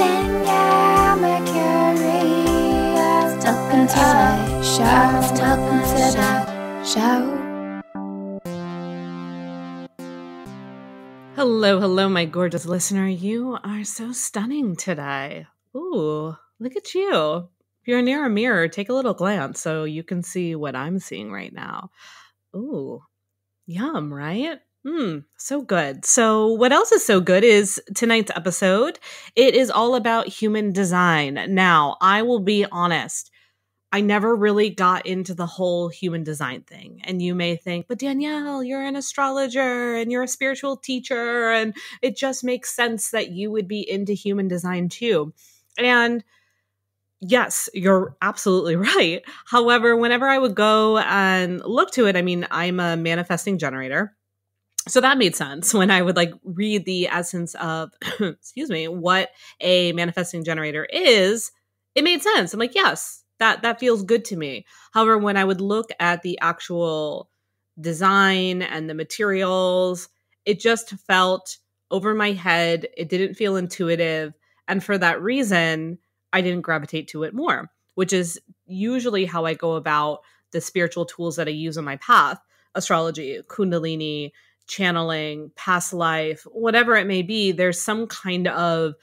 Danielle, Mercurius. Welcome to the show. Welcome to the show. Hello, hello, my gorgeous listener. You are so stunning today. Ooh, look at you. If you're near a mirror, take a little glance so you can see what I'm seeing right now. Ooh, yum, right? So good. So what else is so good is tonight's episode. It is all about human design. Now, I will be honest. I never really got into the whole human design thing. And you may think, but Danielle, you're an astrologer and you're a spiritual teacher, and it just makes sense that you would be into human design too. And yes, you're absolutely right. However, whenever I would go and look to it, I mean, I'm a manifesting generator. So that made sense when I would read the essence of, excuse me, what a manifesting generator is. It made sense. I'm like, yes, that feels good to me. However, when I would look at the actual design and the materials, it just felt over my head. It didn't feel intuitive. And for that reason, I didn't gravitate to it more, which is usually how I go about the spiritual tools that I use on my path: astrology, kundalini, channeling, past life, whatever it may be. There's some kind of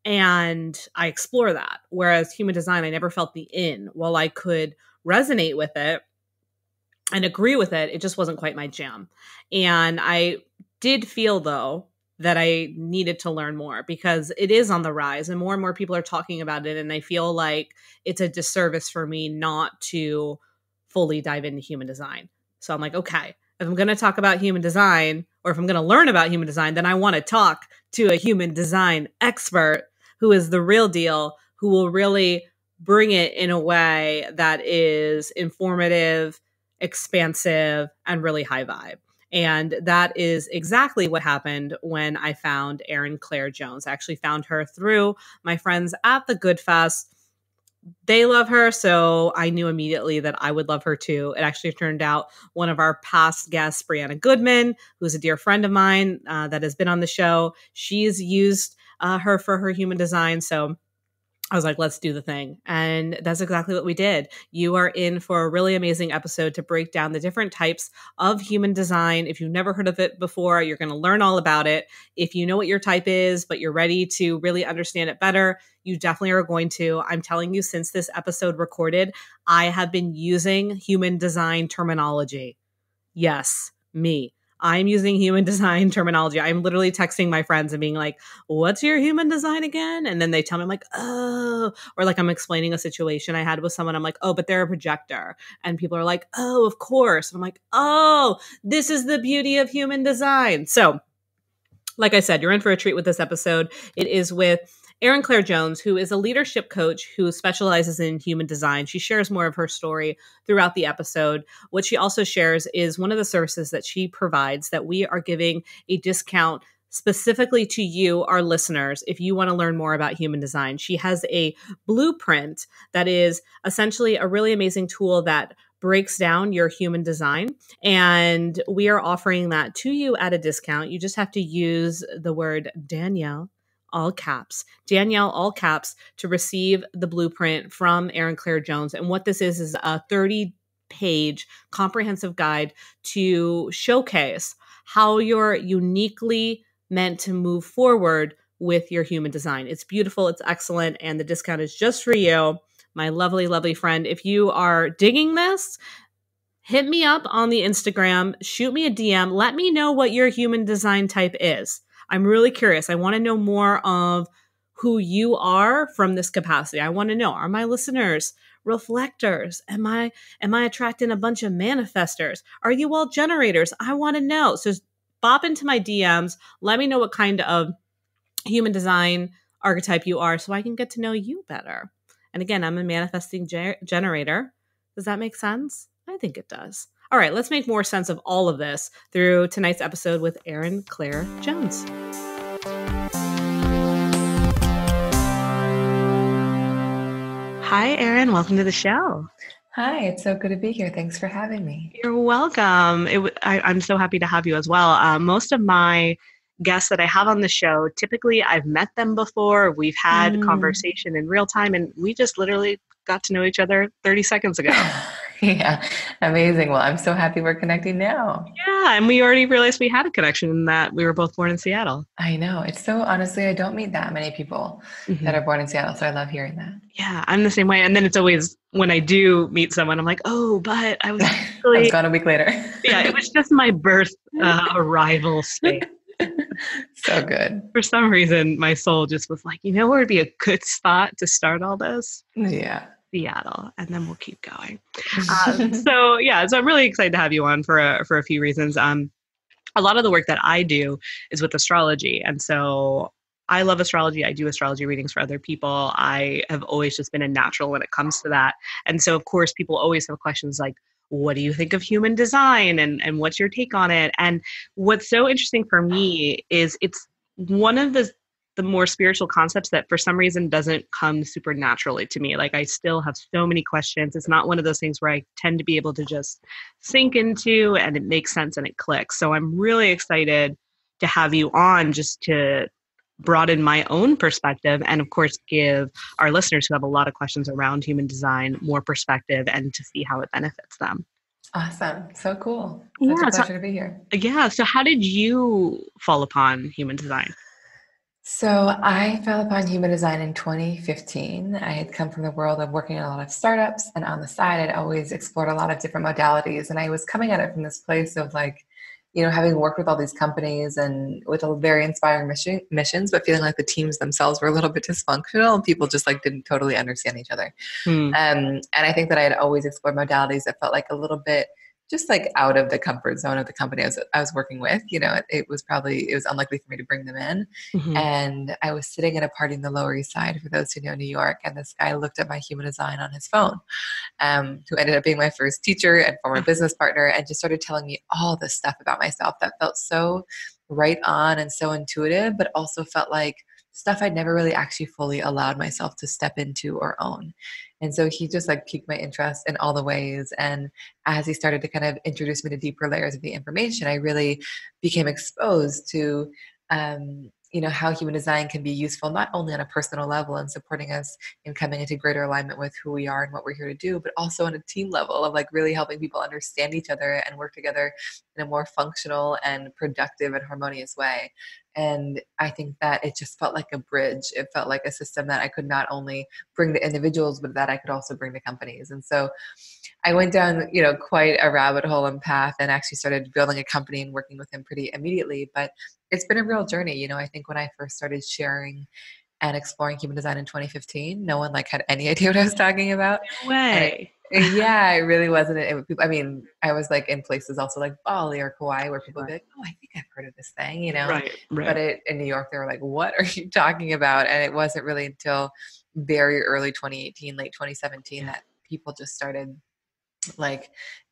and I explore that. Whereas human design, I never felt the in. While I could resonate with it and agree with it, it just wasn't quite my jam. And I did feel, though, that I needed to learn more because it is on the rise and more people are talking about it. And I feel like it's a disservice for me not to fully dive into human design. So I'm like, okay, if I'm going to talk about human design, or if I'm going to learn about human design, then I want to talk to a human design expert who is the real deal, who will really bring it in a way that is informative, expansive, and really high vibe. And that is exactly what happened when I found Erin Claire Jones. I actually found her through my friends at the Good Fest. They love her, so I knew immediately that I would love her too. It actually turned out one of our past guests, Brianna Goodman, who's a dear friend of mine that has been on the show, she's used her for her human design. So I was like, let's do the thing. And that's exactly what we did. You are in for a really amazing episode to break down the different types of human design. If you've never heard of it before, you're going to learn all about it. If you know what your type is, but you're ready to really understand it better, you definitely are going to. I'm telling you, since this episode recorded, I have been using human design terminology. Yes, me. I'm using human design terminology. I'm literally texting my friends and being like, what's your human design again? And then they tell me, I'm like, oh, or I'm explaining a situation I had with someone. I'm like, oh, but they're a projector. And people are like, oh, of course. And I'm like, oh, this is the beauty of human design. So like I said, you're in for a treat with this episode. It is with Erin Claire Jones, who is a leadership coach who specializes in human design. She shares more of her story throughout the episode. What she also shares is one of the services that she provides that we are giving a discount specifically to you, our listeners, if you want to learn more about human design. She has a blueprint that is essentially a really amazing tool that breaks down your human design. And we are offering that to you at a discount. You just have to use the word Danielle, all caps, Danielle, all caps, to receive the blueprint from Erin Claire Jones. And what this is a 30-page comprehensive guide to showcase how you're uniquely meant to move forward with your human design. It's beautiful. It's excellent. And the discount is just for you, my lovely, lovely friend. If you are digging this, hit me up on the Instagram, shoot me a DM. Let me know what your human design type is. I'm really curious. I want to know more of who you are from this capacity. I want to know, are my listeners reflectors? Am I attracting a bunch of manifestors? Are you all generators? I want to know. So bop into my DMs. Let me know what kind of human design archetype you are so I can get to know you better. And again, I'm a manifesting generator. Does that make sense? I think it does. All right, let's make more sense of all of this through tonight's episode with Erin Claire Jones. Hi, Erin. Welcome to the show. Hi, it's so good to be here. Thanks for having me. You're welcome. I'm so happy to have you as well. Most of my guests that I have on the show, typically I've met them before. We've had conversation in real time, and we just literally got to know each other 30 seconds ago. Yeah, amazing. Well, I'm so happy we're connecting now. Yeah, and we already realized we had a connection in that we were both born in Seattle. I know. It's so, honestly, I don't meet that many people that are born in Seattle, so I love hearing that. Yeah, I'm the same way. And then it's always, when I do meet someone, I'm like, oh, but I was actually... I was gone a week later. Yeah, it was just my birth arrival space. So good. For some reason, my soul just was like, where would be a good spot to start all this? Yeah. Seattle, and then we'll keep going. So I'm really excited to have you on for a few reasons. A lot of the work that I do is with astrology, and so I love astrology. I do astrology readings for other people. I have always just been a natural when it comes to that, and so of course people always have questions like, what do you think of human design, and what's your take on it? And what's so interesting for me is it's one of the more spiritual concepts that for some reason doesn't come super naturally to me. Like I still have so many questions. It's not one of those things where I tend to be able to just sink into and it makes sense and it clicks. So I'm really excited to have you on just to broaden my own perspective and of course give our listeners who have a lot of questions around human design more perspective and to see how it benefits them. Awesome. So cool. It's a pleasure to be here. Yeah. So how did you fall upon human design? So I fell upon human design in 2015. I had come from the world of working in a lot of startups, and on the side, I'd always explored a lot of different modalities. And I was coming at it from this place of like, having worked with all these companies and with a very inspiring missions, but feeling like the teams themselves were a little bit dysfunctional and people just like didn't totally understand each other. And I think that I had always explored modalities that felt like a little bit just like out of the comfort zone of the company I was working with. It was unlikely for me to bring them in. And I was sitting at a party in the Lower East Side, for those who know New York, and this guy looked at my human design on his phone, who ended up being my first teacher and former business partner, and just started telling me all this stuff about myself that felt so right on and so intuitive, but also felt like stuff I'd never really actually fully allowed myself to step into or own. And so he just like piqued my interest in all the ways. And as he started to kind of introduce me to deeper layers of the information, I really became exposed to, how human design can be useful, not only on a personal level and supporting us in coming into greater alignment with who we are and what we're here to do, but also on a team level of like really helping people understand each other and work together in a more functional and productive and harmonious way. And I think that it just felt like a bridge. It felt like a system that I could not only bring to individuals, but that I could also bring to companies. And so I went down, quite a rabbit hole and path, and actually started building a company and working with him pretty immediately. But it's been a real journey. I think when I first started sharing and exploring human design in 2015, no one like had any idea what I was talking about. No way. Yeah, it really wasn't. I was like in places also like Bali or Kauai where people would be like, oh, I think I've heard of this thing, Right. But in New York, they were like, what are you talking about? And it wasn't really until very early 2018, late 2017 that people just started like,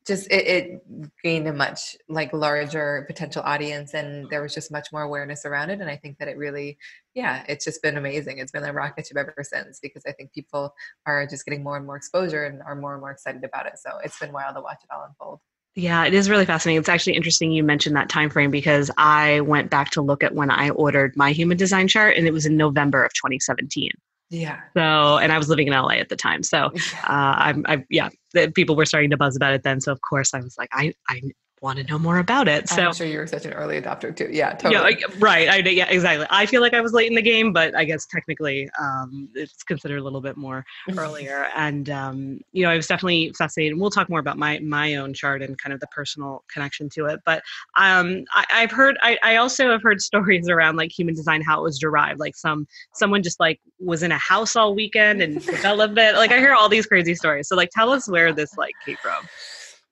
it gained a much like larger potential audience, and there was just much more awareness around it. And I think that it really, it's just been amazing. It's been a rocket ship ever since, because I think people are just getting more and more exposure and are more and more excited about it. So it's been wild to watch it all unfold. Yeah, it is really fascinating. It's actually interesting you mentioned that time frame, because I went back to look at when I ordered my human design chart, and it was in November of 2017. Yeah. So, and I was living in LA at the time. So, people were starting to buzz about it then. So, of course, I was like, I want to know more about it. So I'm sure you were such an early adopter too. Yeah, totally. Yeah, right. Yeah, exactly. I feel like I was late in the game, but I guess technically it's considered a little bit more earlier. And, I was definitely fascinated. We'll talk more about my own chart and kind of the personal connection to it. But I also have heard stories around like human design, how it was derived. Like someone just like was in a house all weekend and developed it. Like I hear all these crazy stories. So like, tell us where this like came from.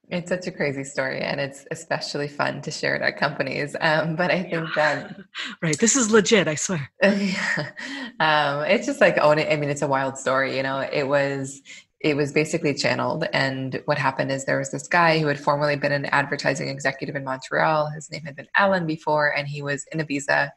It's such a crazy story, and it's especially fun to share it at companies. But I think that right, this is legit, I swear. It's just like own it. I mean, it's a wild story. It was basically channeled, and what happened is there was this guy who had formerly been an advertising executive in Montreal. His name had been Alan before, and he was in Ibiza,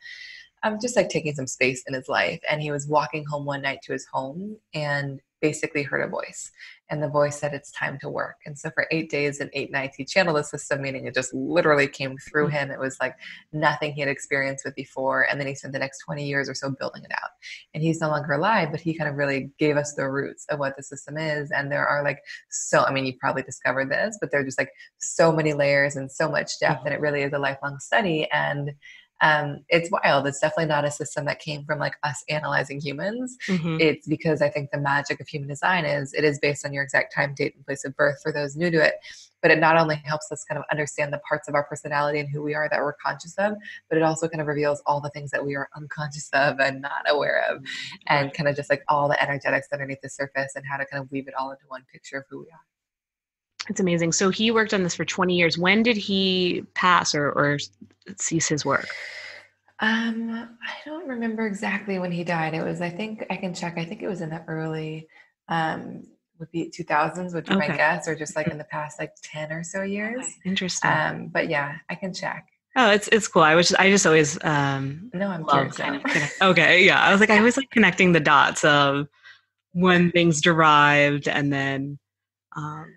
just like taking some space in his life. And he was walking home one night to his home, and basically heard a voice, and the voice said it's time to work. And so for 8 days and 8 nights, he channeled the system, meaning it just literally came through him. It was like nothing he had experienced with before. And then he spent the next 20 years or so building it out. And he's no longer alive, but he kind of really gave us the roots of what the system is. And there are like, so, I mean, you probably discovered this, but there are just like so many layers and so much depth, and it really is a lifelong study. And it's wild. It's definitely not a system that came from like us analyzing humans. It's because I think the magic of human design is it is based on your exact time, date, and place of birth for those new to it. But it not only helps us kind of understand the parts of our personality and who we are that we're conscious of, but it also kind of reveals all the things that we are unconscious of and not aware of, and kind of just like all the energetics underneath the surface and how to kind of weave it all into one picture of who we are. It's amazing. So he worked on this for 20 years. When did he pass or cease his work? I don't remember exactly when he died. It was, I think I can check. I think it was in the early, would be 2000s would be my guess, or just like in the past like 10 or so years. Okay. Interesting. But yeah, I can check. Oh, it's cool. I just always no, I'm love curious. Kind of okay, yeah. I was like, I always like connecting the dots of when things derived, and then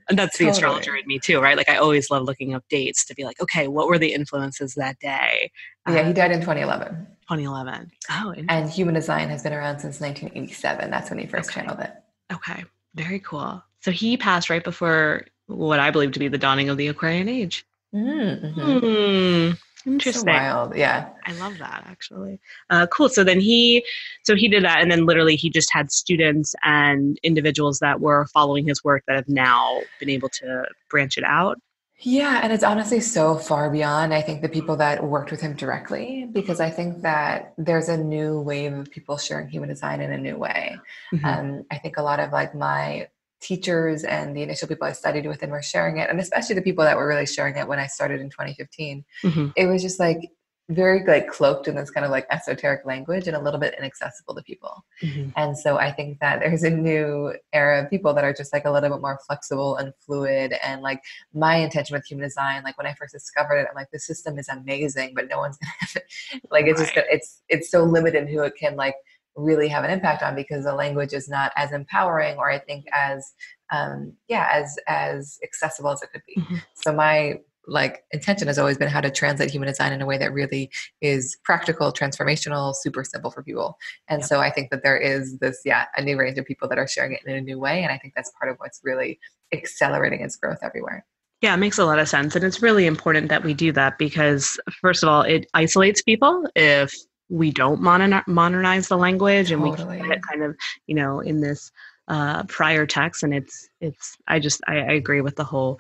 and that's the astrologer in me too, right? Like I always love looking up dates to be like, okay, what were the influences that day? Yeah, he died in 2011. 2011. Oh, and human design has been around since 1987. That's when he first channeled it. Okay, very cool. So he passed right before what I believe to be the dawning of the Aquarian age. Interesting. So wild. Yeah. I love that actually. Cool. So then he did that, and then literally he just had students and individuals that were following his work that have now been able to branch it out. Yeah. And it's honestly so far beyond, I think, the people that worked with him directly, because I think that there's a new wave of people sharing human design in a new way. I think a lot of like my teachers and the initial people I studied with and were sharing it, and especially the people that were really sharing it when I started in 2015, it was just like very like cloaked in this kind of like esoteric language and a little bit inaccessible to people. And so I think that there's a new era of people that are just like a little bit more flexible and fluid. And like my intention with human design, like when I first discovered it, I'm like, the system is amazing, but no one's gonna have it. Like it's just it's so limited who it can like really have an impact on, because the language is not as empowering, or I think as accessible as it could be. So my like intention has always been how to translate human design in a way that really is practical, transformational, super simple for people. And so I think that there is this, a new range of people that are sharing it in a new way. And I think that's part of what's really accelerating its growth everywhere. Yeah, it makes a lot of sense. And it's really important that we do that, because first of all, it isolates people if we don't modernize the language, and we keep it kind of, in this prior text. And I agree with the whole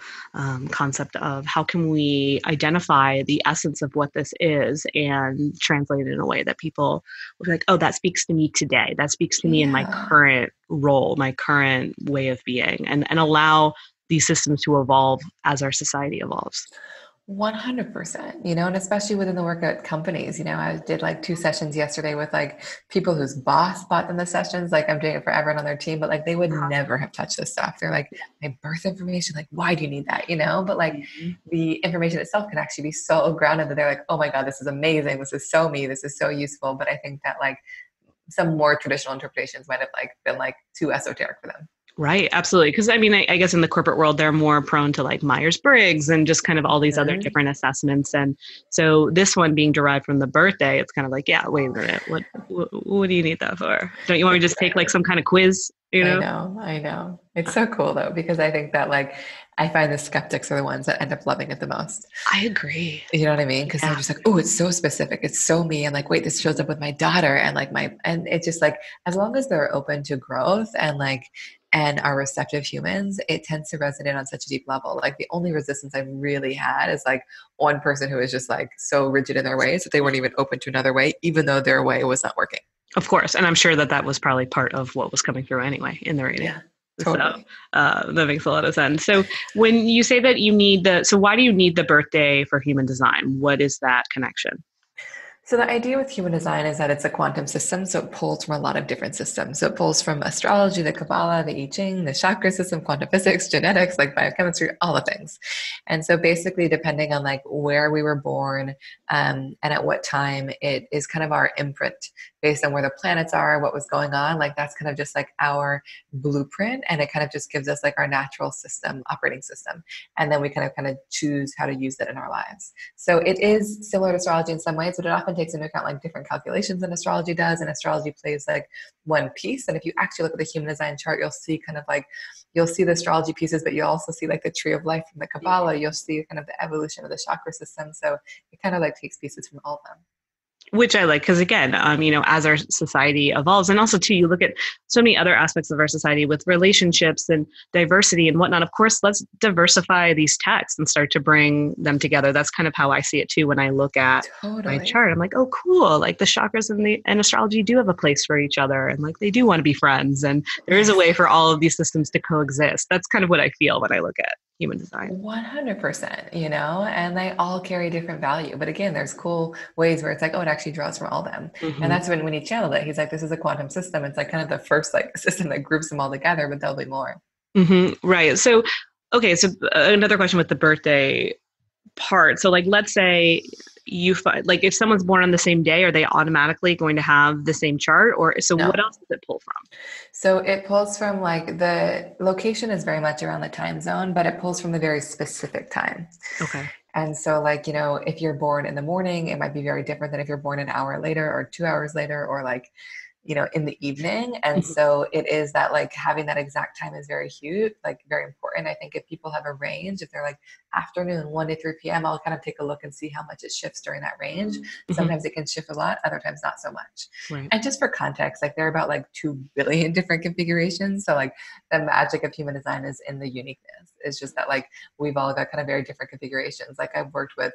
concept of how can we identify the essence of what this is and translate it in a way that people will be like, oh, that speaks to me today. That speaks to me in my current role, my current way of being, and allow these systems to evolve as our society evolves. 100%, and especially within the work at companies, I did like 2 sessions yesterday with like people whose boss bought them the sessions. Like I'm doing it for everyone on their team, but like they would never have touched this stuff. They're like, my birth information, like, why do you need that? But like the information itself can actually be so grounded that they're like, oh my God, this is amazing. This is so me. This is so useful. But I think that like some more traditional interpretations might have like been like too esoteric for them. Right. Absolutely. Because I mean, I guess in the corporate world, they're more prone to like Myers-Briggs and just kind of all these other different assessments. And so this one being derived from the birthday, it's kind of like, wait a minute, what do you need that for? Don't you want me to just take like some kind of quiz? I know. It's so cool though, because I think that like, I find the skeptics are the ones that end up loving it the most. I agree. You know what I mean? Because they're just like, oh, it's so specific. It's so me. And like, wait, this shows up with my daughter. And like and it's just like, as long as they're open to growth and are receptive humans, it tends to resonate on such a deep level. Like the only resistance I've really had is like one person who is just like so rigid in their ways that they weren't even open to another way, even though their way was not working. Of course. And I'm sure that was probably part of what was coming through anyway in the reading. Yeah. Totally. So that makes a lot of sense. So when you say that you need so why do you need the birthday for human design? What is that connection? So the idea with human design is that it's a quantum system. So it pulls from a lot of different systems. So it pulls from astrology, the Kabbalah, the I Ching, the chakra system, quantum physics, genetics, like biochemistry, all the things. And so basically depending on like where we were born and at what time, it is kind of our imprint based on where the planets are, what was going on. Like that's kind of just like our blueprint. And it kind of just gives us like our natural system, operating system. And then we kind of choose how to use it in our lives. So it is similar to astrology in some ways, but it often takes into account like different calculations than astrology does. And astrology plays like one piece. And if you actually look at the human design chart, you'll see you'll see the astrology pieces, but you'll also see like the tree of life from the Kabbalah. You'll see kind of the evolution of the chakra system. So it kind of like takes pieces from all of them. Which I like, because again, as our society evolves, and also too, you look at so many other aspects of our society with relationships and diversity and whatnot. Of course, let's diversify these texts and start to bring them together. That's kind of how I see it too when I look at my chart. I'm like, oh, cool. Like the chakras and astrology do have a place for each other, and like they do want to be friends, and there is a way for all of these systems to coexist. That's kind of what I feel when I look at human design. 100%, and they all carry different value. But again, there's cool ways where it's like, oh, it actually draws from all of them. Mm-hmm. And that's when he channeled it, he's like, this is a quantum system. It's like kind of the first like system that groups them all together, but there'll be more. Mm-hmm. Right. So, okay. So another question with the birthday part. So like, let's say you find, like if someone's born on the same day, are they automatically going to have the same chart? Or so no. What else does it pull from? So it pulls from like the location is very much around the time zone, but it pulls from the very specific time. Okay. And so like, if you're born in the morning, it might be very different than if you're born an hour later or 2 hours later, or like, in the evening. And so it is that like having that exact time is very huge, like very important. I think if people have a range, if they're like afternoon 1 to 3 p.m., I'll kind of take a look and see how much it shifts during that range. Sometimes it can shift a lot, other times not so much. Right. And just for context, like there are about like 2 billion different configurations. So like the magic of human design is in the uniqueness. It's just that like we've all got kind of very different configurations. Like I've worked with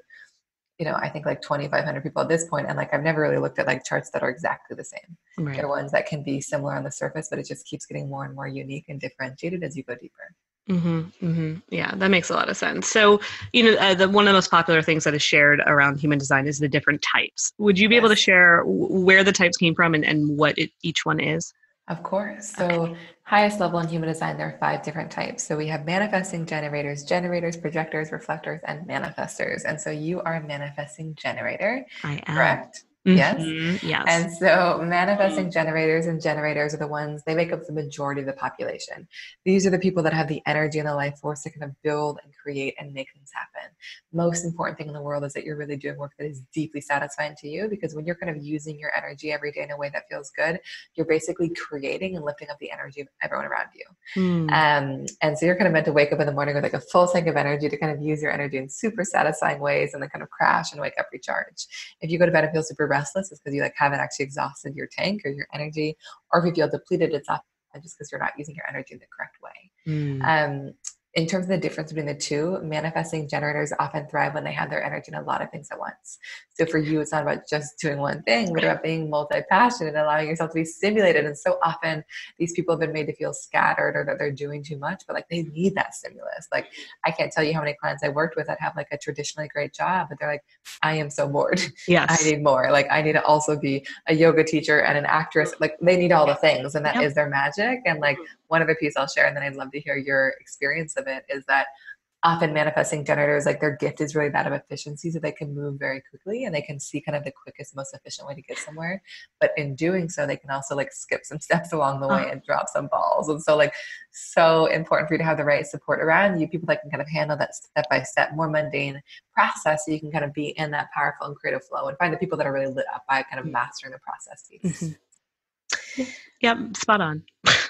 I think like 2,500 people at this point, and like I've never really looked at like charts that are exactly the same. Right. They're ones that can be similar on the surface, but it just keeps getting more and more unique and differentiated as you go deeper. Mm-hmm, mm-hmm. Yeah, that makes a lot of sense. So, one of the most popular things that is shared around human design is the different types. Would you be able to share where the types came from and what each one is? Of course. So highest level in human design, there are 5 different types. So we have manifesting generators, projectors, reflectors, and manifestors. And so you are a manifesting generator. I am. Correct? Mm-hmm. Yes. And so manifesting generators are the ones, they make up the majority of the population. These are the people that have the energy and the life force to kind of build and create and make things happen. Most important thing in the world is that you're really doing work that is deeply satisfying to you, because when you're kind of using your energy every day in a way that feels good, you're basically creating and lifting up the energy of everyone around you. And so you're kind of meant to wake up in the morning with like a full tank of energy to kind of use your energy in super satisfying ways, and then kind of crash and wake up recharged. If you go to bed and feel super restless, it's because you like haven't actually exhausted your tank or your energy, or if you feel depleted, it's often just because you're not using your energy in the correct way. In terms of the difference between the two, manifesting generators often thrive when they have their energy in a lot of things at once. So for you, it's not about just doing one thing, but about being multi-passionate and allowing yourself to be stimulated. And so often these people have been made to feel scattered or that they're doing too much, but like they need that stimulus. Like I can't tell you how many clients I worked with that have like a traditionally great job, but they're like, I am so bored. Yes. I need more. Like I need to also be a yoga teacher and an actress. Like they need all the things, and that is their magic. And like one other piece I'll share, and then I'd love to hear your experience of it, is that often manifesting generators, like their gift is really that of efficiency, so they can move very quickly and they can see kind of the quickest, most efficient way to get somewhere. But in doing so, they can also like skip some steps along the way and drop some balls. And so like, so important for you to have the right support around you, people that can kind of handle that step-by-step, more mundane process, so you can kind of be in that powerful and creative flow and find the people that are really lit up by kind of mastering the process piece. Yep, spot on.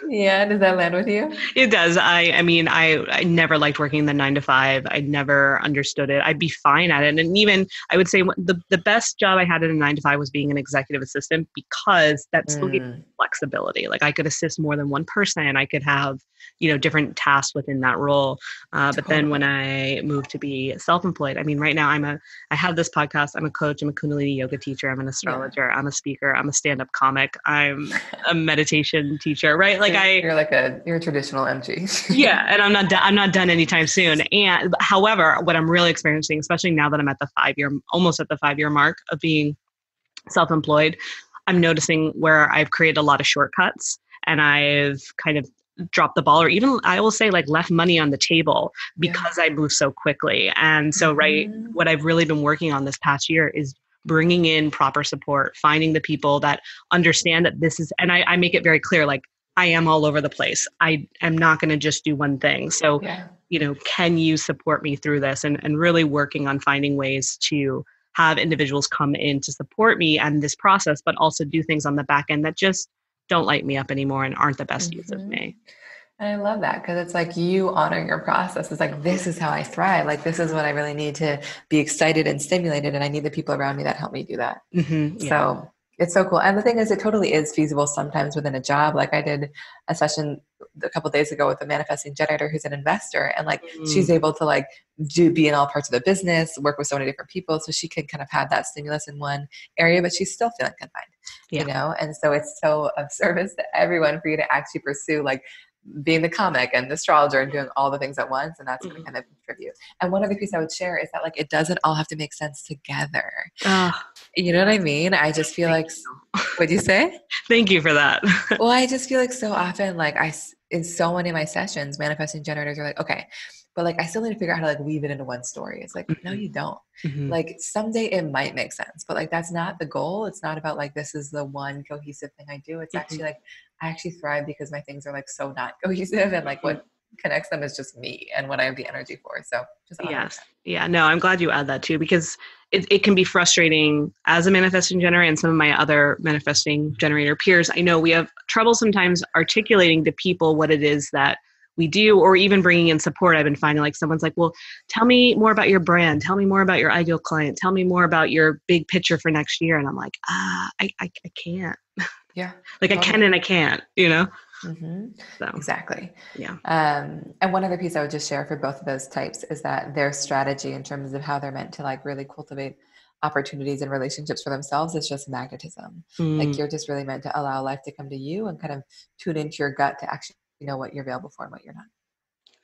Yeah, does that land with you? It does. I mean, I never liked working the 9 to 5. I never understood it. I'd be fine at it. And even I would say the best job I had in a 9 to 5 was being an executive assistant, because that still gave me flexibility. Like I could assist more than one person. I could have, different tasks within that role. But then when I moved to be self-employed, I mean, right now I have this podcast. I'm a coach. I'm a Kundalini yoga teacher. I'm an astrologer. I'm a speaker. I'm a stand-up comic. I'm a meditation teacher, right? Like you're a traditional MG. Yeah. And I'm not done anytime soon. And however, what I'm really experiencing, especially now that I'm at almost at the 5-year mark of being self-employed, I'm noticing where I've created a lot of shortcuts and I've kind of dropped the ball, or even I will say like left money on the table because I move so quickly. And so, what I've really been working on this past year is bringing in proper support, finding the people that understand that this is, and I make it very clear, like, I am all over the place. I am not going to just do one thing. So, Yeah. Can you support me through this? And really working on finding ways to have individuals come in to support me and this process, but also do things on the back end that just don't light me up anymore and aren't the best use of me. And I love that because it's like you honor your process. It's like, this is how I thrive. Like, this is what I really need to be excited and stimulated. And I need the people around me that help me do that. Mm-hmm, yeah. So it's so cool. And the thing is, it totally is feasible sometimes within a job. Like I did a session a couple of days ago with a manifesting generator who's an investor, and like she's able to like be in all parts of the business, work with so many different people. So she can kind of have that stimulus in one area, but she's still feeling confined, And so it's so of service to everyone for you to actually pursue like being the comic and the astrologer and doing all the things at once. And that's going to kind of contribute. And one other piece I would share is that like, it doesn't all have to make sense together. You know what I mean? I just feel like, what'd you say? Thank you for that. Well, I just feel like so often, like in so many of my sessions, manifesting generators are like, okay, but like, I still need to figure out how to like weave it into one story. It's like, no, you don't. Like someday it might make sense, but like, that's not the goal. It's not about like, this is the one cohesive thing I do. It's actually like, I actually thrive because my things are like so not cohesive, and like what connects them is just me and what I have the energy for. So just yes. Yeah, no, I'm glad you add that too, because it can be frustrating as a manifesting generator, and some of my other manifesting generator peers. I know we have trouble sometimes articulating to people what it is that we do, or even bringing in support. I've been finding like someone's like, well, tell me more about your brand. Tell me more about your ideal client. Tell me more about your big picture for next year. And I'm like, I can't. Yeah. Like totally. I can and I can't, So. Exactly. Yeah. And one other piece I would just share for both of those types is that their strategy in terms of how they're meant to like really cultivate opportunities and relationships for themselves is just magnetism. Like you're just really meant to allow life to come to you and kind of tune into your gut to actually know what you're available for and what you're not.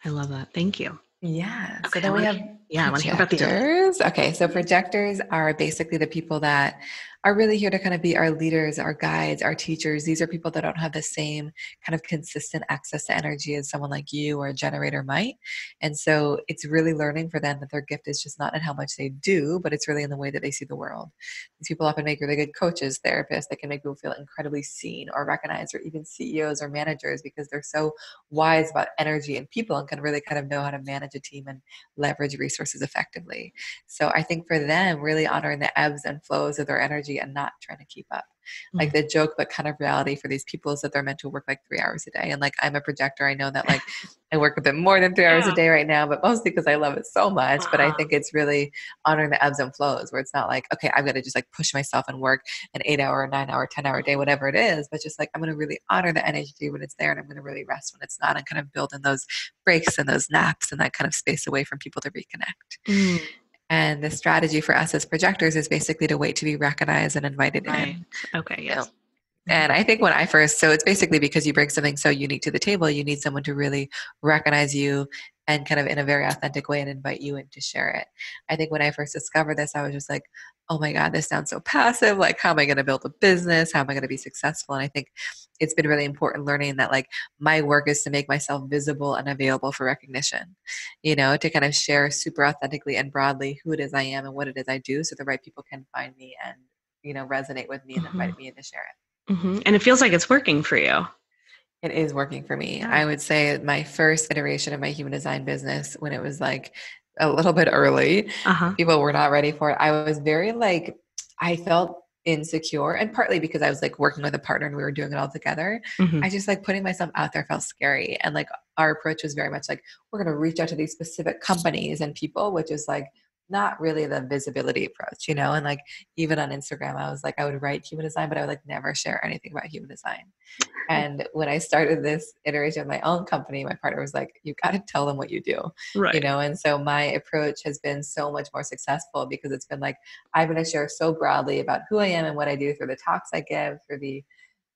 I love that. Thank you. Yeah. Okay, So then we have I want to hear about the projectors. Okay. So projectors are basically the people that are really here to kind of be our leaders, our guides, our teachers. These are people that don't have the same kind of consistent access to energy as someone like you or a generator might. And so it's really learning for them that their gift is just not in how much they do, but it's really in the way that they see the world. These people often make really good coaches, therapists. They can make people feel incredibly seen or recognized, or even CEOs or managers, because they're so wise about energy and people and can really kind of know how to manage a team and leverage resources effectively. So I think for them, really honoring the ebbs and flows of their energy and not trying to keep up. Like the joke, but kind of reality for these people is that they're meant to work like 3 hours a day. And like, I'm a projector. I know that like I work a bit more than 3 hours a day right now, but mostly because I love it so much. But I think it's really honoring the ebbs and flows, where it's not like, okay, I've got to just like push myself and work an 8-hour, 9-hour, 10-hour day, whatever it is. But just like, I'm going to really honor the energy when it's there, and I'm going to really rest when it's not, and kind of build in those breaks and those naps and that kind of space away from people to reconnect. And the strategy for us as projectors is basically to wait to be recognized and invited in. Okay, yes. And I think when I first, so it's basically because you bring something so unique to the table, you need someone to really recognize you and kind of in a very authentic way and invite you in to share it. I think when I first discovered this, I was just like, oh my God, this sounds so passive. Like, how am I going to build a business? How am I going to be successful? And I think it's been really important learning that like my work is to make myself visible and available for recognition, to kind of share super authentically and broadly who it is I am and what it is I do, so the right people can find me and, resonate with me and invite me in to share it. And it feels like it's working for you. It is working for me. I would say my first iteration of my human design business, when it was like a little bit early, people were not ready for it. I was very like, I felt insecure, and partly because I was like working with a partner and we were doing it all together. I just like putting myself out there felt scary. And like our approach was very much like, we're going to reach out to these specific companies and people, which is like not really the visibility approach, and like even on Instagram, I was like, I would write human design, but I would like never share anything about human design. And when I started this iteration of my own company, my partner was like, you got to tell them what you do, and so my approach has been so much more successful because it's been like, I'm going to share so broadly about who I am and what I do through the talks I give, through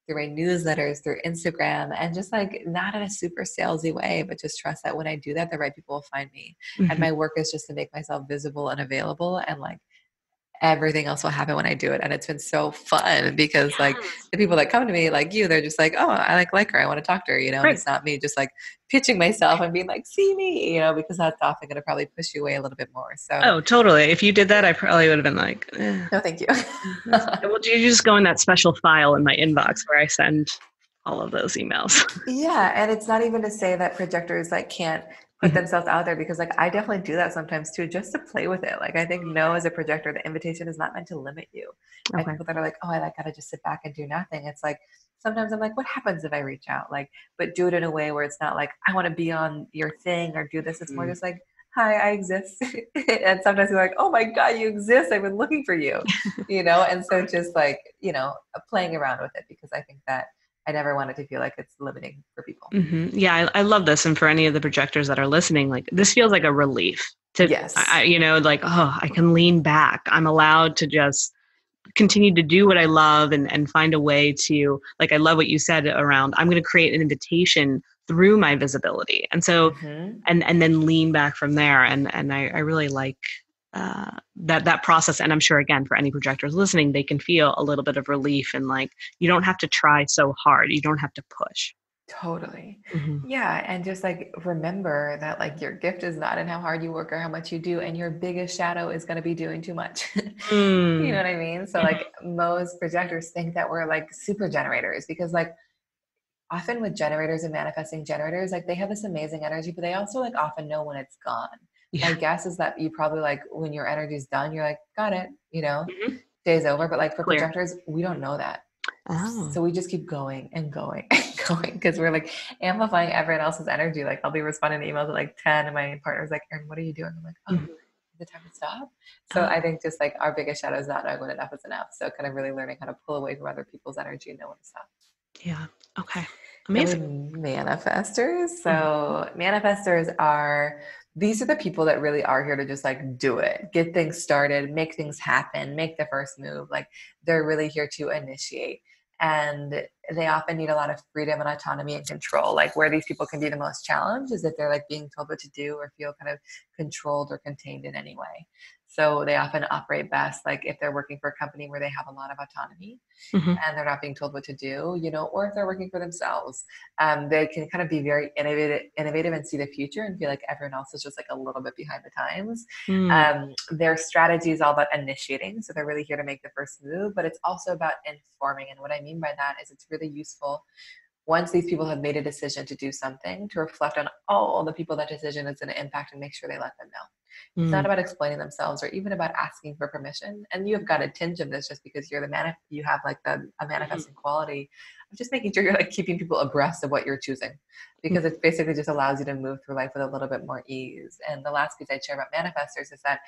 my newsletters, through Instagram, and just like not in a super salesy way, but just trust that when I do that, the right people will find me. And my work is just to make myself visible and available and like everything else will happen when I do it. And it's been so fun because like Yes. the people that come to me like you, they're just like, oh, I like her. I want to talk to her, and Right. it's not me just like pitching myself and being like, see me, because that's often going to probably push you away a little bit more. So Oh, totally. If you did that, I probably would have been like, no, thank you. Well, you just go in that special file in my inbox where I send all of those emails. Yeah. And it's not even to say that projectors like can't put themselves out there, because like I definitely do that sometimes too, just to play with it. Like I think no, as a projector, the invitation is not meant to limit you. I have Okay. people that are like, oh, I like gotta just sit back and do nothing. It's like sometimes I'm like, what happens if I reach out? Like, but do it in a way where it's not like I want to be on your thing or do this. It's more just like, hi, I exist. And sometimes you're like, oh my God, you exist. I've been looking for you, and so just like, playing around with it, because I think that I never want it to feel like it's limiting for people. Yeah, I love this. And for any of the projectors that are listening, like this feels like a relief to, Yes. like, oh, I can lean back. I'm allowed to just continue to do what I love and find a way to, like, I love what you said around, I'm going to create an invitation through my visibility. And so, Mm-hmm. and then lean back from there. And I really like that process. And I'm sure, again, for any projectors listening, they can feel a little bit of relief, and like, you don't have to try so hard. You don't have to push. Totally. Mm-hmm. Yeah. And just like remember that like your gift is not in how hard you work or how much you do, and your biggest shadow is going to be doing too much. You know Mm. what I mean? So like most projectors think that we're like super generators, because like often with generators and manifesting generators, like they have this amazing energy, but they also like often know when it's gone. My Yeah. guess is that you probably like when your energy's done, you're like, got it, Mhm. day's over. But like for Clear. projectors, we don't know that. Oh. So we just keep going and going and going, because we're like amplifying everyone else's energy. Like I'll be responding to emails at like 10 and my partner's like, Erin, what are you doing? I'm like, oh, Mhm. is it time to stop? So Oh, I think just like our biggest shadow is not knowing when enough is enough. So kind of really learning how to pull away from other people's energy and know when to stop. yeah. Okay. Then we Amazing. manifestors. Mhm. So these are the people that really are here to just like do it, get things started, make things happen, make the first move. Like they're really here to initiate. And they often need a lot of freedom and autonomy and control. Like where these people can be the most challenged is if they're like being told what to do or feel kind of controlled or contained in any way. So they often operate best like if they're working for a company where they have a lot of autonomy Mhm. and they're not being told what to do, or if they're working for themselves. They can kind of be very innovative and see the future and feel like everyone else is just like a little bit behind the times. Mm. Their strategy is all about initiating. So they're really here to make the first move, but it's also about informing. And what I mean by that is it's really useful once these people have made a decision to do something, to reflect on all the people that decision is going to impact and make sure they let them know. It's not Mm. about explaining themselves or even about asking for permission. And you have got a tinge of this just because you're you have like a Mhm. manifesting quality of just making sure you're like keeping people abreast of what you're choosing, because it basically just allows you to move through life with a little bit more ease. And the last piece I'd share about manifestors is that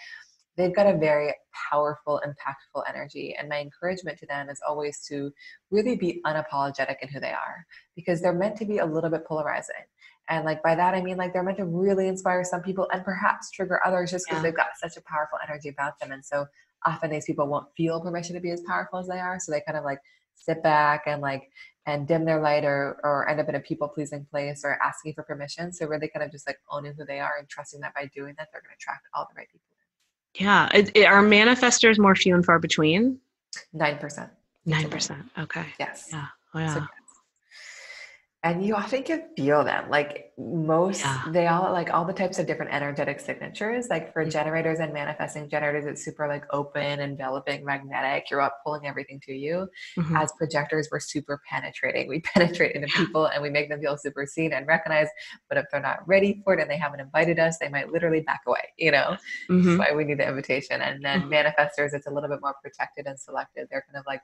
they've got a very powerful, impactful energy. And my encouragement to them is always to really be unapologetic in who they are, because they're meant to be a little bit polarizing. And like by that, I mean like they're meant to really inspire some people and perhaps trigger others just because Yeah. they've got such a powerful energy about them. And so often these people won't feel permission to be as powerful as they are. So they kind of like sit back and dim their light or end up in a people pleasing place or asking for permission. So really kind of just like owning who they are and trusting that by doing that, they're going to attract all the right people. Yeah. Are manifestors more few and far between? 9% each of them. 9%. Okay. Yes. Yeah. Oh, So yeah. yes. And you often can feel them. Like Yeah. they all like all the types of different energetic signatures. Like for Mhm. generators and manifesting generators, it's super like open, enveloping, magnetic. You're up pulling everything to you. Mhm. As projectors, we're super penetrating. We penetrate into people and we make them feel super seen and recognized. But if they're not ready for it and they haven't invited us, they might literally back away. That's Mhm. why we need the invitation. And then Mhm. manifestors, it's a little bit more protected and selected. They're kind of like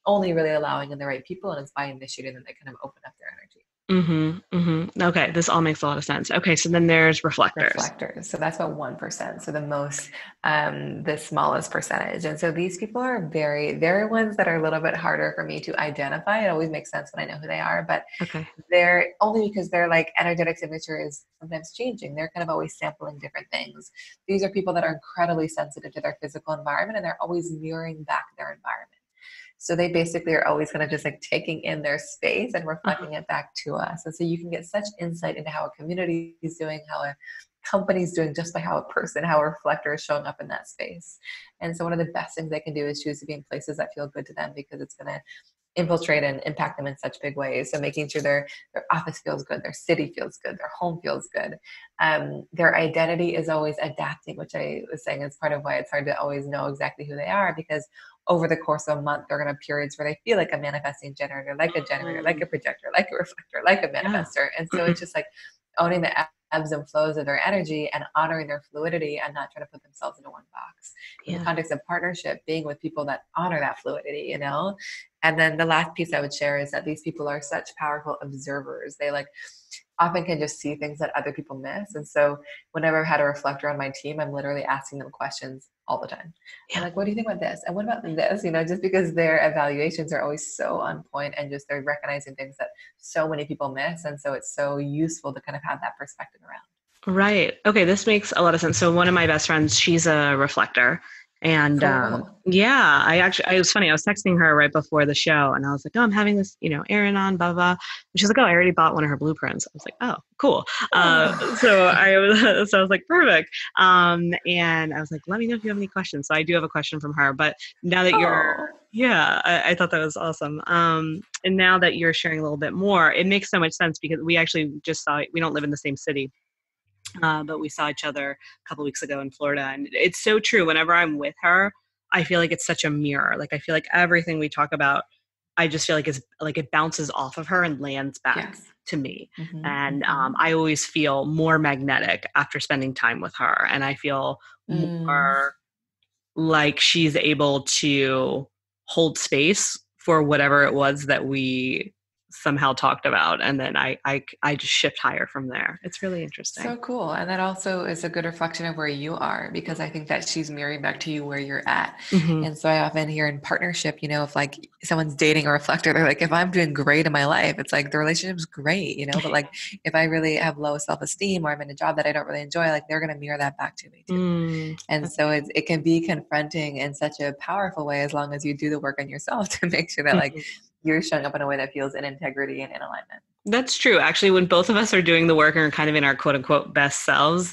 only really allowing in the right people, and it's by initiating that they kind of open up their energy. Mhm. Mhm. Okay, this all makes a lot of sense. Okay, so then there's reflectors. Reflectors. So that's about 1%. So the smallest percentage. And so these people are they're ones that are a little bit harder for me to identify. It always makes sense when I know who they are, but Okay. they're only because their like energetic signature is sometimes changing. They're kind of always sampling different things. These are people that are incredibly sensitive to their physical environment, and they're always mirroring back their environment. So they basically are always kind of just like taking in their space and Uh-huh. reflecting it back to us. And so you can get such insight into how a community is doing, how a company's doing just by how a reflector is showing up in that space. And so one of the best things they can do is choose to be in places that feel good to them, because it's going to infiltrate and impact them in such big ways. So making sure their office feels good, their city feels good, their home feels good. Their identity is always adapting, which I was saying is part of why it's hard to always know exactly who they are, because over the course of a month, they're going to have periods where they feel like a manifesting generator, like a generator, like a projector, like a reflector, like a manifestor. And so it's just like owning the ebbs and flows of their energy and honoring their fluidity and not trying to put themselves into one box. In the context of partnership, being with people that honor that fluidity, you know? And then the last piece I would share is that these people are such powerful observers. They like often can just see things that other people miss. And so whenever I've had a reflector on my team, I'm literally asking them questions all the time. I'm like, what do you think about this? And what about this? You know, just because their evaluations are always so on point, and just they're recognizing things that so many people miss. And so it's so useful to kind of have that perspective around. Right. Okay. This makes a lot of sense. So one of my best friends, she's a reflector. And Cool. it was funny. I was texting her right before the show, and I was like, oh, I'm having this, Erin on, blah, blah. And she's like, oh, I already bought one of her blueprints. I was like, oh, cool. So I was like, perfect. And I was like, let me know if you have any questions. So I do have a question from her, but now that I thought that was awesome. And now that you're sharing a little bit more, it makes so much sense, because we actually we don't live in the same city. But we saw each other a couple weeks ago in Florida, and it's so true. Whenever I'm with her, I feel like it's such a mirror. Like, I feel like everything we talk about, I just feel like it's like it bounces off of her and lands back to me. Mm-hmm. And I always feel more magnetic after spending time with her, and I feel more like she's able to hold space for whatever it was that we somehow talked about, and then I just shift higher from there. It's really interesting. So cool. And that also is a good reflection of where you are, because I think that she's mirroring back to you where you're at. Mm-hmm. And so I often hear in partnership, if like someone's dating a reflector, they're like, if I'm doing great in my life, it's like the relationship's great, but like if I really have low self-esteem, or I'm in a job that I don't really enjoy, like they're going to mirror that back to me too. And so it can be confronting in such a powerful way, as long as you do the work on yourself to make sure that like you're showing up in a way that feels in integrity and in alignment. That's true. Actually, when both of us are doing the work and are kind of in our quote unquote best selves,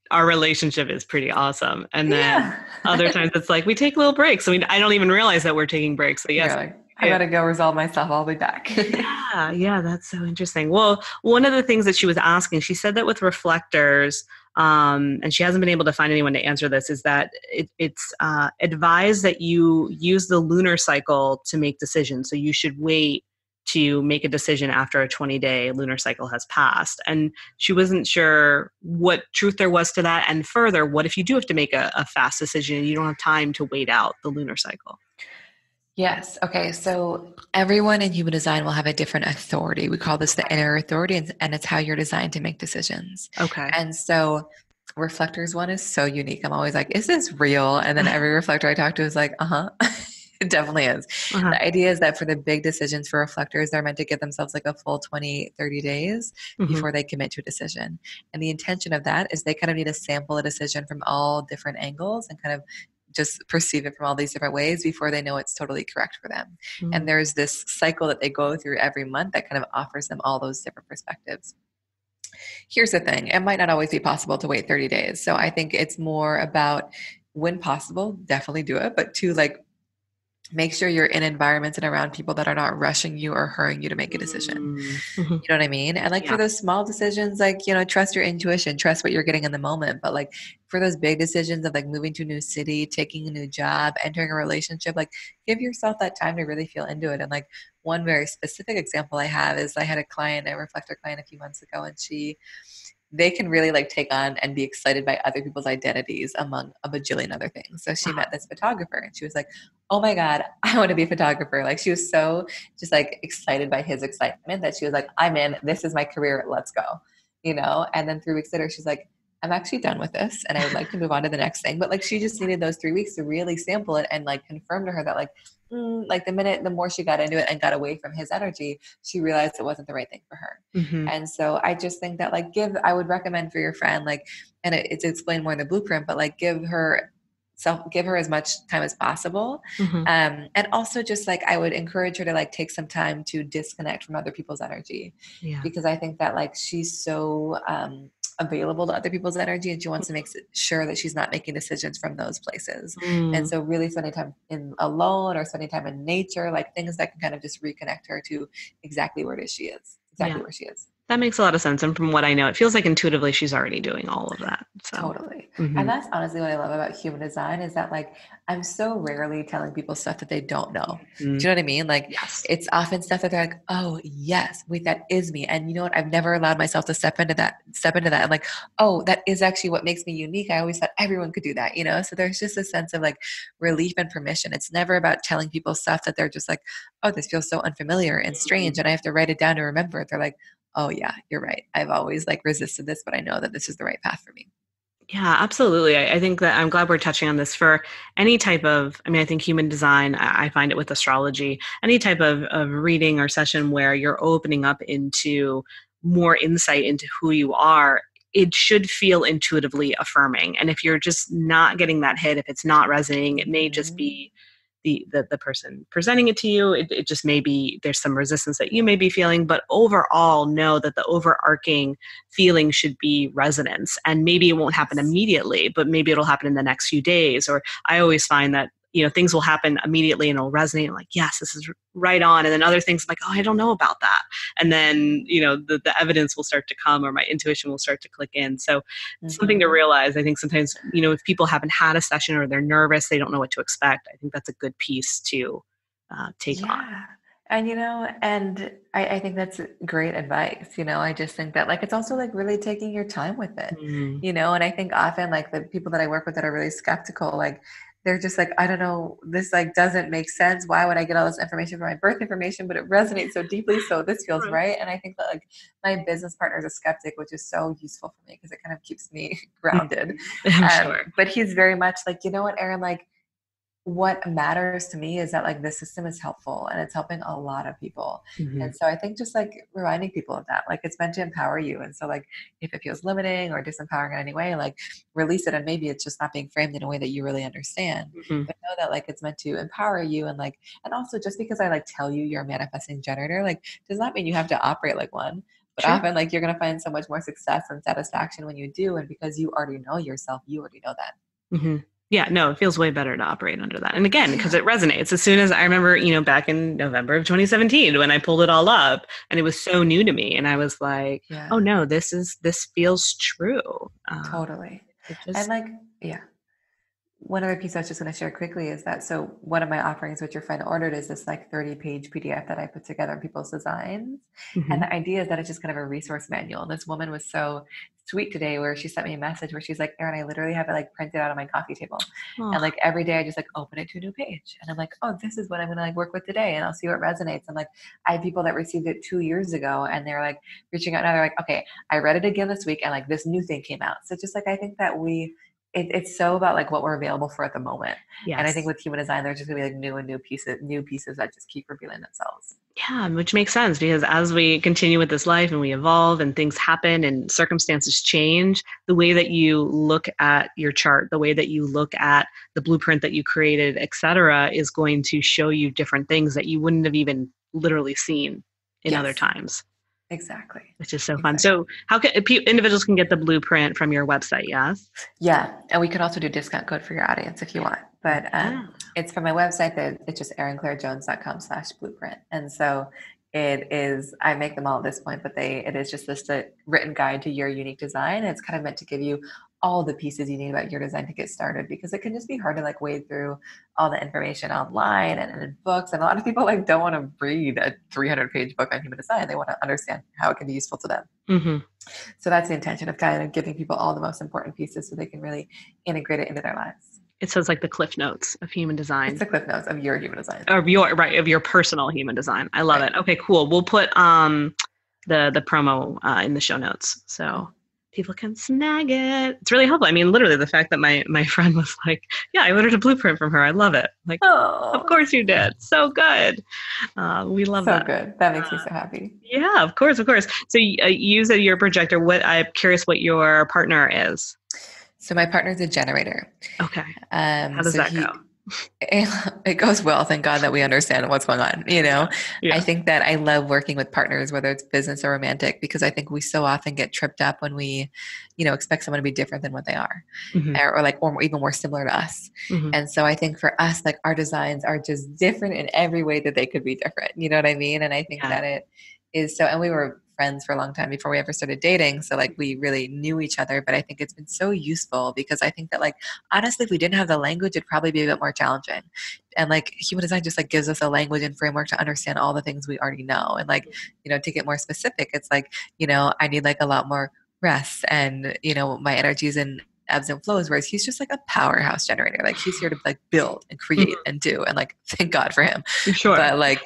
our relationship is pretty awesome. And then other times it's like we take little breaks. I mean, I don't even realize that we're taking breaks. So yes. Like, I gotta go resolve myself. I'll be back. Yeah, that's so interesting. Well, one of the things that she was asking, she said that with reflectors, and she hasn't been able to find anyone to answer this, is that it's advised that you use the lunar cycle to make decisions. So you should wait to make a decision after a 20-day lunar cycle has passed. And she wasn't sure what truth there was to that. And further, what if you do have to make a fast decision and you don't have time to wait out the lunar cycle? Yes. Okay. So everyone in human design will have a different authority. We call this the inner authority, and it's how you're designed to make decisions. Okay. And so reflectors one is so unique. I'm always like, is this real? And then every reflector I talk to is like, it definitely is. The idea is that for the big decisions for reflectors, they're meant to give themselves like a full 20, 30 days before they commit to a decision. And the intention of that is they kind of need to sample a decision from all different angles and kind of just perceive it from all these different ways before they know it's totally correct for them. And there's this cycle that they go through every month that kind of offers them all those different perspectives. Here's the thing. It might not always be possible to wait 30 days. So I think it's more about, when possible, definitely do it. But two, like, make sure you're in environments and around people that are not rushing you or hurrying you to make a decision. You know what I mean? And like for those small decisions, like, trust your intuition, trust what you're getting in the moment. But like for those big decisions of like moving to a new city, taking a new job, entering a relationship, like give yourself that time to really feel into it. And like one very specific example I have is I had a reflector client a few months ago, and they can really like take on and be excited by other people's identities among a bajillion other things. So she met this photographer, and she was like, oh my God, I want to be a photographer. Like she was so just like excited by his excitement that she was like, I'm in, this is my career. Let's go, And then 3 weeks later, she's like, I'm actually done with this and I would like to move on to the next thing. But like, she just needed those 3 weeks to really sample it and like confirm to her that like the more she got into it and got away from his energy, she realized it wasn't the right thing for her. And so I just think that like I would recommend for your friend, like, and it's explained more in the blueprint, but like give her as much time as possible. And also just like, I would encourage her to like take some time to disconnect from other people's energy, because I think that like she's so, available to other people's energy, and she wants to make sure that she's not making decisions from those places. And Mm. so really spending time in alone or spending time in nature, like things that can kind of just reconnect her to exactly where it is she is, Yeah, exactly where she is. that makes a lot of sense. And from what I know, it feels like intuitively she's already doing all of that. So, Totally. And mhm. that's honestly what I love about human design is that like I'm so rarely telling people stuff that they don't know. Mhm. Do you know what I mean? Like Yes. it's often stuff that they're like, oh yes, wait, that is me. And you know what? I've never allowed myself to step into that. I'm like, oh, that is actually what makes me unique. I always thought everyone could do that, you know? So there's just a sense of like relief and permission. It's never about telling people stuff that they're just like, oh, this feels so unfamiliar and strange. Mhm. And I have to write it down to remember it. They're like, oh yeah, you're right. I've always like resisted this, but I know that this is the right path for me. Yeah, absolutely. I think that I'm glad we're touching on this for any type of, I mean, I think human design, I find it with astrology, any type of reading or session where you're opening up into more insight into who you are, it should feel intuitively affirming. And if you're just not getting that hit, if it's not resonating, it may just Mhm. be the person presenting it to you. It just may be there's some resistance that you may be feeling, but overall know that the overarching feeling should be resonance. And maybe it won't happen Yes. immediately, but maybe it'll happen in the next few days. Or I always find that, you know, things will happen immediately and it'll resonate like, yes, this is right on. And then other things like, oh, I don't know about that. And then, you know, the evidence will start to come or my intuition will start to click in. So something to Mhm. realize. I think sometimes, you know, if people haven't had a session or they're nervous, they don't know what to expect. I think that's a good piece to take on. Yeah. And I think that's great advice. I just think that like it's also like really taking your time with it, Mm, and I think often like the people that I work with that are really skeptical, like they're just like, I don't know, this like doesn't make sense. Why would I get all this information from my birth information? But it resonates so deeply. So this feels right. right. And I think that like my business partner is a skeptic, which is so useful for me because it kind of keeps me grounded. I'm sure. But he's very much like, you know what, Erin, like what matters to me is that like the system is helpful and it's helping a lot of people. Hmm. And so I think just like reminding people of that, like it's meant to empower you. And so like if it feels limiting or disempowering in any way, like release it. And maybe it's just not being framed in a way that you really understand. Hmm. But know that like it's meant to empower you and like, and also just because I like tell you you're a manifesting generator, like does not mean you have to operate like one. But Sure. often like you're gonna find so much more success and satisfaction when you do. And because you already know yourself, you already know that. Hmm. Yeah, no, it feels way better to operate under that. And again, because it resonates. As soon as I remember, you know, back in November of 2017, when I pulled it all up and it was so new to me. And I was like, oh Yeah, no, this feels true. totally. It And just, like, yeah. One other piece I was just going to share quickly is that so one of my offerings, which your friend ordered, is this like 30-page PDF that I put together on people's designs. And mhm. the idea is that it's just kind of a resource manual. And this woman was so sweet today where she sent me a message where she's like, Erin, I literally have it like printed out on my coffee table. Oh, And like every day I just like open it to a new page. And I'm like, oh, this is what I'm going to like work with today. And I'll see what resonates. And like I have people that received it 2 years ago and they're like reaching out now. They're like, okay, I read it again this week and like this new thing came out. So just like I think that it's so about like what we're available for at the moment. And I think yes. with human design, there's just gonna be like new pieces that just keep revealing themselves. Yeah, which makes sense because as we continue with this life and we evolve and things happen and circumstances change, the way that you look at your chart, the way that you look at the blueprint that you created, et cetera, is going to show you different things that you wouldn't have even literally seen in other Yes, times, exactly. which is so fun. Exactly. So, how can individuals can get the blueprint from your website? Yes. Yeah. And we could also do discount code for your audience if you want. But Yeah. it's from my website that it's just erinclairejones.com/blueprint. And so it is, I make them all at this point, but it is just this written guide to your unique design. And it's kind of meant to give you all the pieces you need about your design to get started because it can just be hard to like wade through all the information online and in books. And a lot of people like don't want to read a 300-page book on human design. They want to understand how it can be useful to them. Hmm. So that's the intention of kind of giving people all the most important pieces so they can really integrate it into their lives. It says like the cliff notes of human It's design. the cliff notes of your human design. Of your right of your personal human design. I love Right. it. Okay, cool. We'll put the promo in the show notes so Cool. people can snag it. It's really helpful. I mean, literally the fact that my friend was like, "Yeah, I ordered a blueprint from her. I love it." Like, of Oh, course you did. So good. We love so that. good. That makes me Uh, so happy. yeah, of course, of course. So you use your projector. What I'm curious, what your partner is. So my partner's a generator. Okay. How does So that go? It goes well. Thank God that we understand what's going on. Yeah. I Yeah. think that I love working with partners, whether it's business or romantic, because I think we so often get tripped up when we, expect someone to be different than what they are, Hmm. or even more similar to us. Hmm. And so I think for us, like our designs are just different in every way that they could be different. You know what I mean? And I think Yeah. that it is so, and we were friends for a long time before we ever started dating. So like we really knew each other, but I think it's been so useful because I think that like, honestly, if we didn't have the language, it'd probably be a bit more challenging. And like human design just like gives us a language and framework to understand all the things we already know. And like, to get more specific, it's like, I need like a lot more rest and, my energies and ebbs and flows, whereas he's just like a powerhouse generator. Like he's here to like build and create Hmm. and do, and like thank God for him. Sure. But like,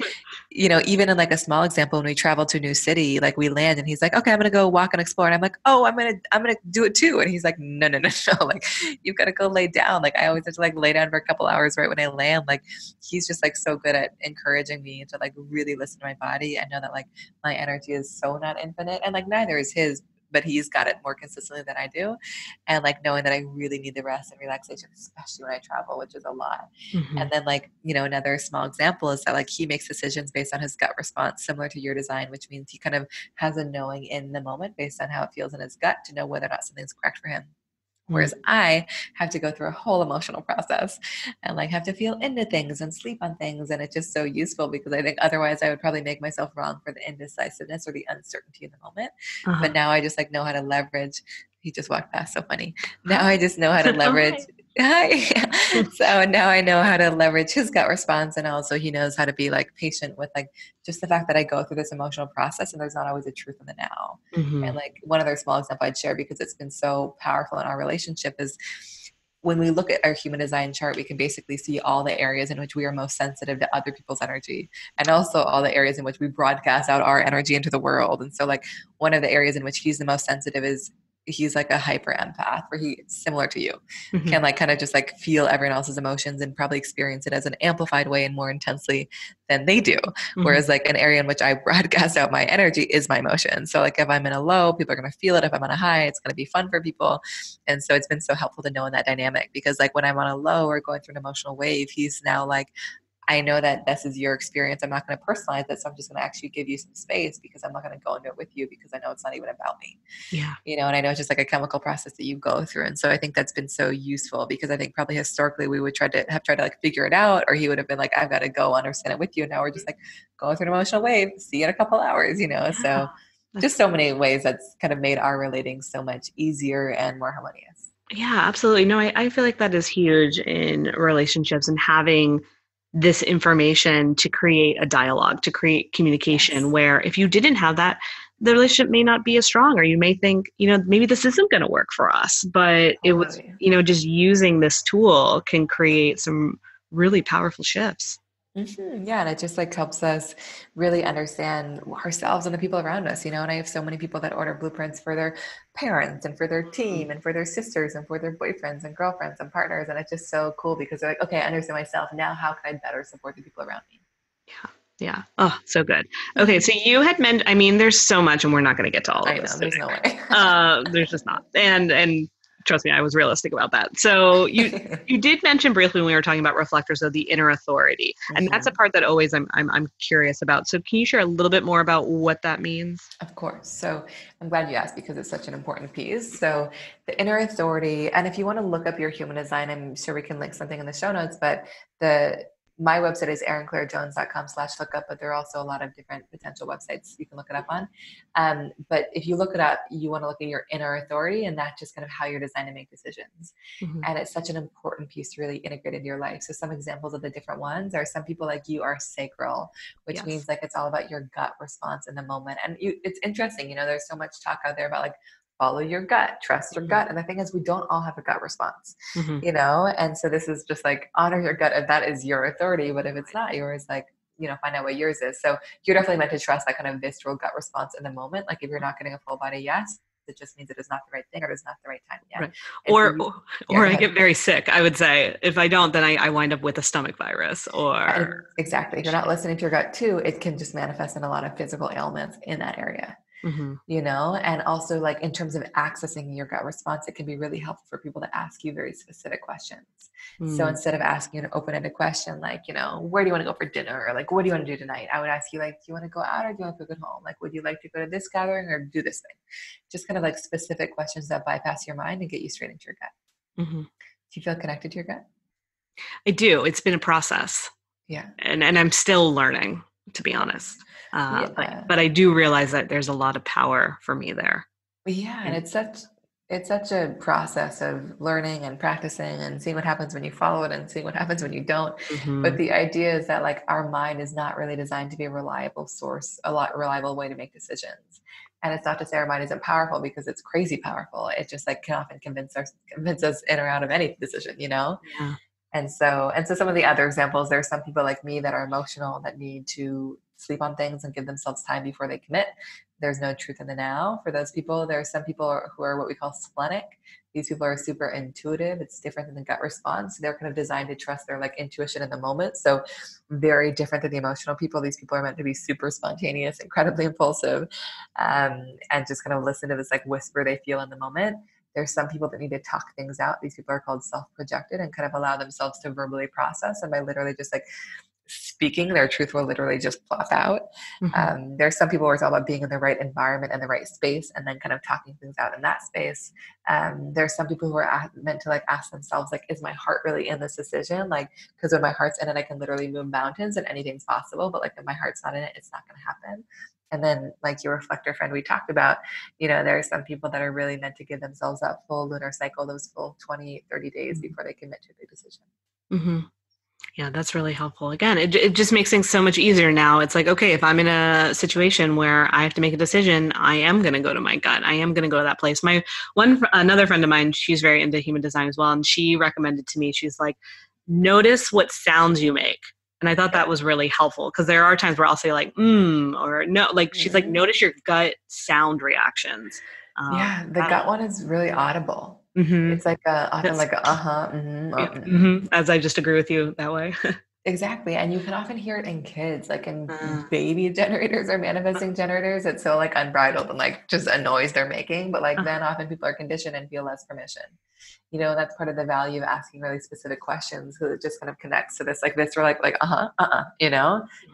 even in like a small example, when we travel to a new city, like we land and he's like, okay, I'm gonna go walk and explore. And I'm like, oh, I'm gonna do it too. And he's like, no, no, no, no. Like you've got to go lay down. Like I always have to like lay down for a couple hours right when I land. Like he's just like so good at encouraging me to like really listen to my body and know that like my energy is so not infinite and like neither is his, but he's got it more consistently than I do. And like knowing that I really need the rest and relaxation, especially when I travel, which is a lot. Hmm. And then like, another small example is that like he makes decisions based on his gut response, similar to your design, which means he kind of has a knowing in the moment based on how it feels in his gut to know whether or not something's correct for him. Whereas I have to go through a whole emotional process and like have to feel into things and sleep on things. And it's just so useful because I think otherwise I would probably make myself wrong for the indecisiveness or the uncertainty in the moment. But Uh-huh. now I just like know how to leverage. He just walked past, so funny. Now I just know how to Oh, leverage. hi. Hi. So now I know how to leverage his gut response. And also he knows how to be like patient with like just the fact that I go through this emotional process and there's not always a truth in the now. Hmm. And like one other small example I'd share because it's been so powerful in our relationship is when we look at our human design chart, we can basically see all the areas in which we are most sensitive to other people's energy and also all the areas in which we broadcast out our energy into the world. And so like one of the areas in which he's the most sensitive is he's like a hyper empath where he similar to you Hmm. can like kind of just like feel everyone else's emotions and probably experience it as an amplified way and more intensely than they do. Hmm. Whereas like an area in which I broadcast out my energy is my emotion. So like if I'm in a low, people are going to feel it. If I'm on a high, it's going to be fun for people. And so it's been so helpful to know in that dynamic because like when I'm on a low or going through an emotional wave, he's now like, I know that this is your experience. I'm not going to personalize it. So I'm just going to actually give you some space because I'm not going to go into it with you because I know it's not even about me, Yeah. and I know it's just like a chemical process that you go through. And so I think that's been so useful because I think probably historically we would tried to like figure it out, or he would have been like, I've got to go understand it with you. And now we're just like going through an emotional wave, see you in a couple hours. Yeah. So just That's so many ways that's kind of made our relating so much easier and more harmonious. Yeah, absolutely. No, I feel like that is huge in relationships and having this information to create a dialogue, to create communication Yes, where if you didn't have that, the relationship may not be as strong, or you may think, maybe this isn't going to work for us. But it was, totally. just using this tool can create some really powerful shifts. Yeah, and it just like helps us really understand ourselves and the people around us. And I have so many people that order blueprints for their parents and for their team and for their sisters and for their boyfriends and girlfriends and partners. And it's just so cool because they're like, okay, I understand myself. Now how can I better support the people around Yeah. Yeah. Oh, so good. Okay. me? So you had mentioned, I mean, there's so much and we're not going to get to all of I know, this there's today. no way. There's just not. And trust me, I was realistic about that. So you did mention briefly when we were talking about reflectors of the inner authority. And that's a Mhm. part that always I'm curious about. So can you share a little bit more about what that means? Of course. So I'm glad you asked because it's such an important piece. So the inner authority, and if you want to look up your human design, I'm sure we can link something in the show notes, but my website is erinclairejones.com/lookup, but there are also a lot of different potential websites you can look it up on. But if you look it up, you want to look at your inner authority, and that's just kind of how you're designed to make decisions. Mm-hmm. And it's such an important piece to really integrate into your life. So some examples of the different ones are some people like you are sacral, which Yes. means like it's all about your gut response in the moment. And it's interesting, there's so much talk out there about like follow your gut, trust your Mm-hmm. gut. And the thing is, we don't all have a gut response, Mm-hmm. and so this is just like honor your gut if that is your authority, but if it's not yours, like, find out what yours is. So you're definitely meant to trust that kind of visceral gut response in the moment. Like if you're not getting a full body yes, it just means it is not the right thing or it is not the right time yet. Right. And so Or you, yeah, or go I ahead. get very sick. I would say if I don't, then I wind up with a stomach virus or Exactly. If you're not listening to your gut too, it can just manifest in a lot of physical ailments in that area. Mm-hmm. And also like in terms of accessing your gut response, it can be really helpful for people to ask you very specific questions. So instead of asking an open-ended question, like, where do you want to go for dinner? Or like, what do you want to do tonight? I would ask you like, do you want to go out or do you want to cook at home? Like, would you like to go to this gathering or do this thing? Just kind of like specific questions that bypass your mind and get you straight into your gut. Mm-hmm. Do you feel connected to your gut? I do. It's been a process. Yeah. And I'm still learning, to be honest. But I do realize that there's a lot of power for me there. Yeah. And it's such a process of learning and practicing and seeing what happens when you follow it and seeing what happens when you don't. Mm-hmm. But the idea is that like our mind is not really designed to be a reliable source, reliable way to make decisions. And it's not to say our mind isn't powerful, because it's crazy powerful. It just like can often convince us in or out of any decision, Yeah. And so some of the other examples, there's some people like me that are emotional that need to sleep on things and give themselves time before they commit. There's no truth in the now for those people. There are some people who are what we call splenic. These people are super intuitive. It's different than the gut response. They're kind of designed to trust their like intuition in the moment. So very different than the emotional people. These people are meant to be super spontaneous, incredibly impulsive, and just kind of listen to this like whisper they feel in the moment. There's some people that need to talk things out. These people are called self-projected and kind of allow themselves to verbally process. And by literally just like speaking, their truth will literally just plop out. Mm-hmm. There's some people where it's all about being in the right environment and the right space and then kind of talking things out in that space. There's some people who are meant to like ask themselves, like, is my heart really in this decision? Like, because when my heart's in it, I can literally move mountains and anything's possible. But like if my heart's not in it, it's not going to happen. And then like your reflector friend we talked about, there are some people that are really meant to give themselves that full lunar cycle, those full 20, 30 days before they commit to a big decision. Mm-hmm. Yeah, that's really helpful. Again, it just makes things so much easier now. It's like, okay, if I'm in a situation where I have to make a decision, I am going to go to my gut. I am going to go to that place. Another friend of mine, she's very into human design as well. And she recommended to me, she's like, notice what sounds you make. And I thought that was really helpful, because there are times where I'll say like, or no, like she's like, notice your gut sound reactions. Yeah, the gut one is really audible. Mm-hmm. It's like often like as I just agree with you that way. Exactly. And you can often hear it in kids, like in baby generators or manifesting generators. It's so like unbridled and like just a noise they're making. But like then often people are conditioned and feel less permission. That's part of the value of asking really specific questions, because it just kind of connects to this like visceral,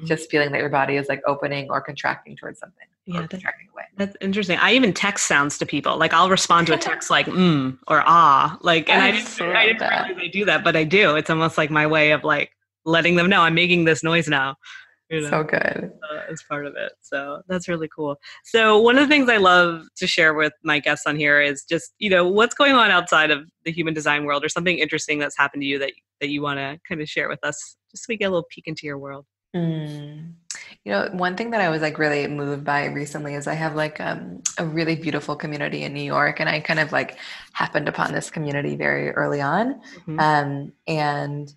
just feeling that your body is like opening or contracting towards something. Yeah, contracting away. That's interesting. I even text sounds to people. Like I'll respond to a text like or ah. Like, and I didn't realize I do that, but I do. It's almost like my way of like letting them know I'm making this noise now. So good. As part of it. So that's really cool. So one of the things I love to share with my guests on here is just, what's going on outside of the human design world, or something interesting that's happened to you that you want to kind of share with us, just so we get a little peek into your world. One thing that I was like really moved by recently is I have like a really beautiful community in New York, and I kind of like happened upon this community very early on. Mm-hmm. And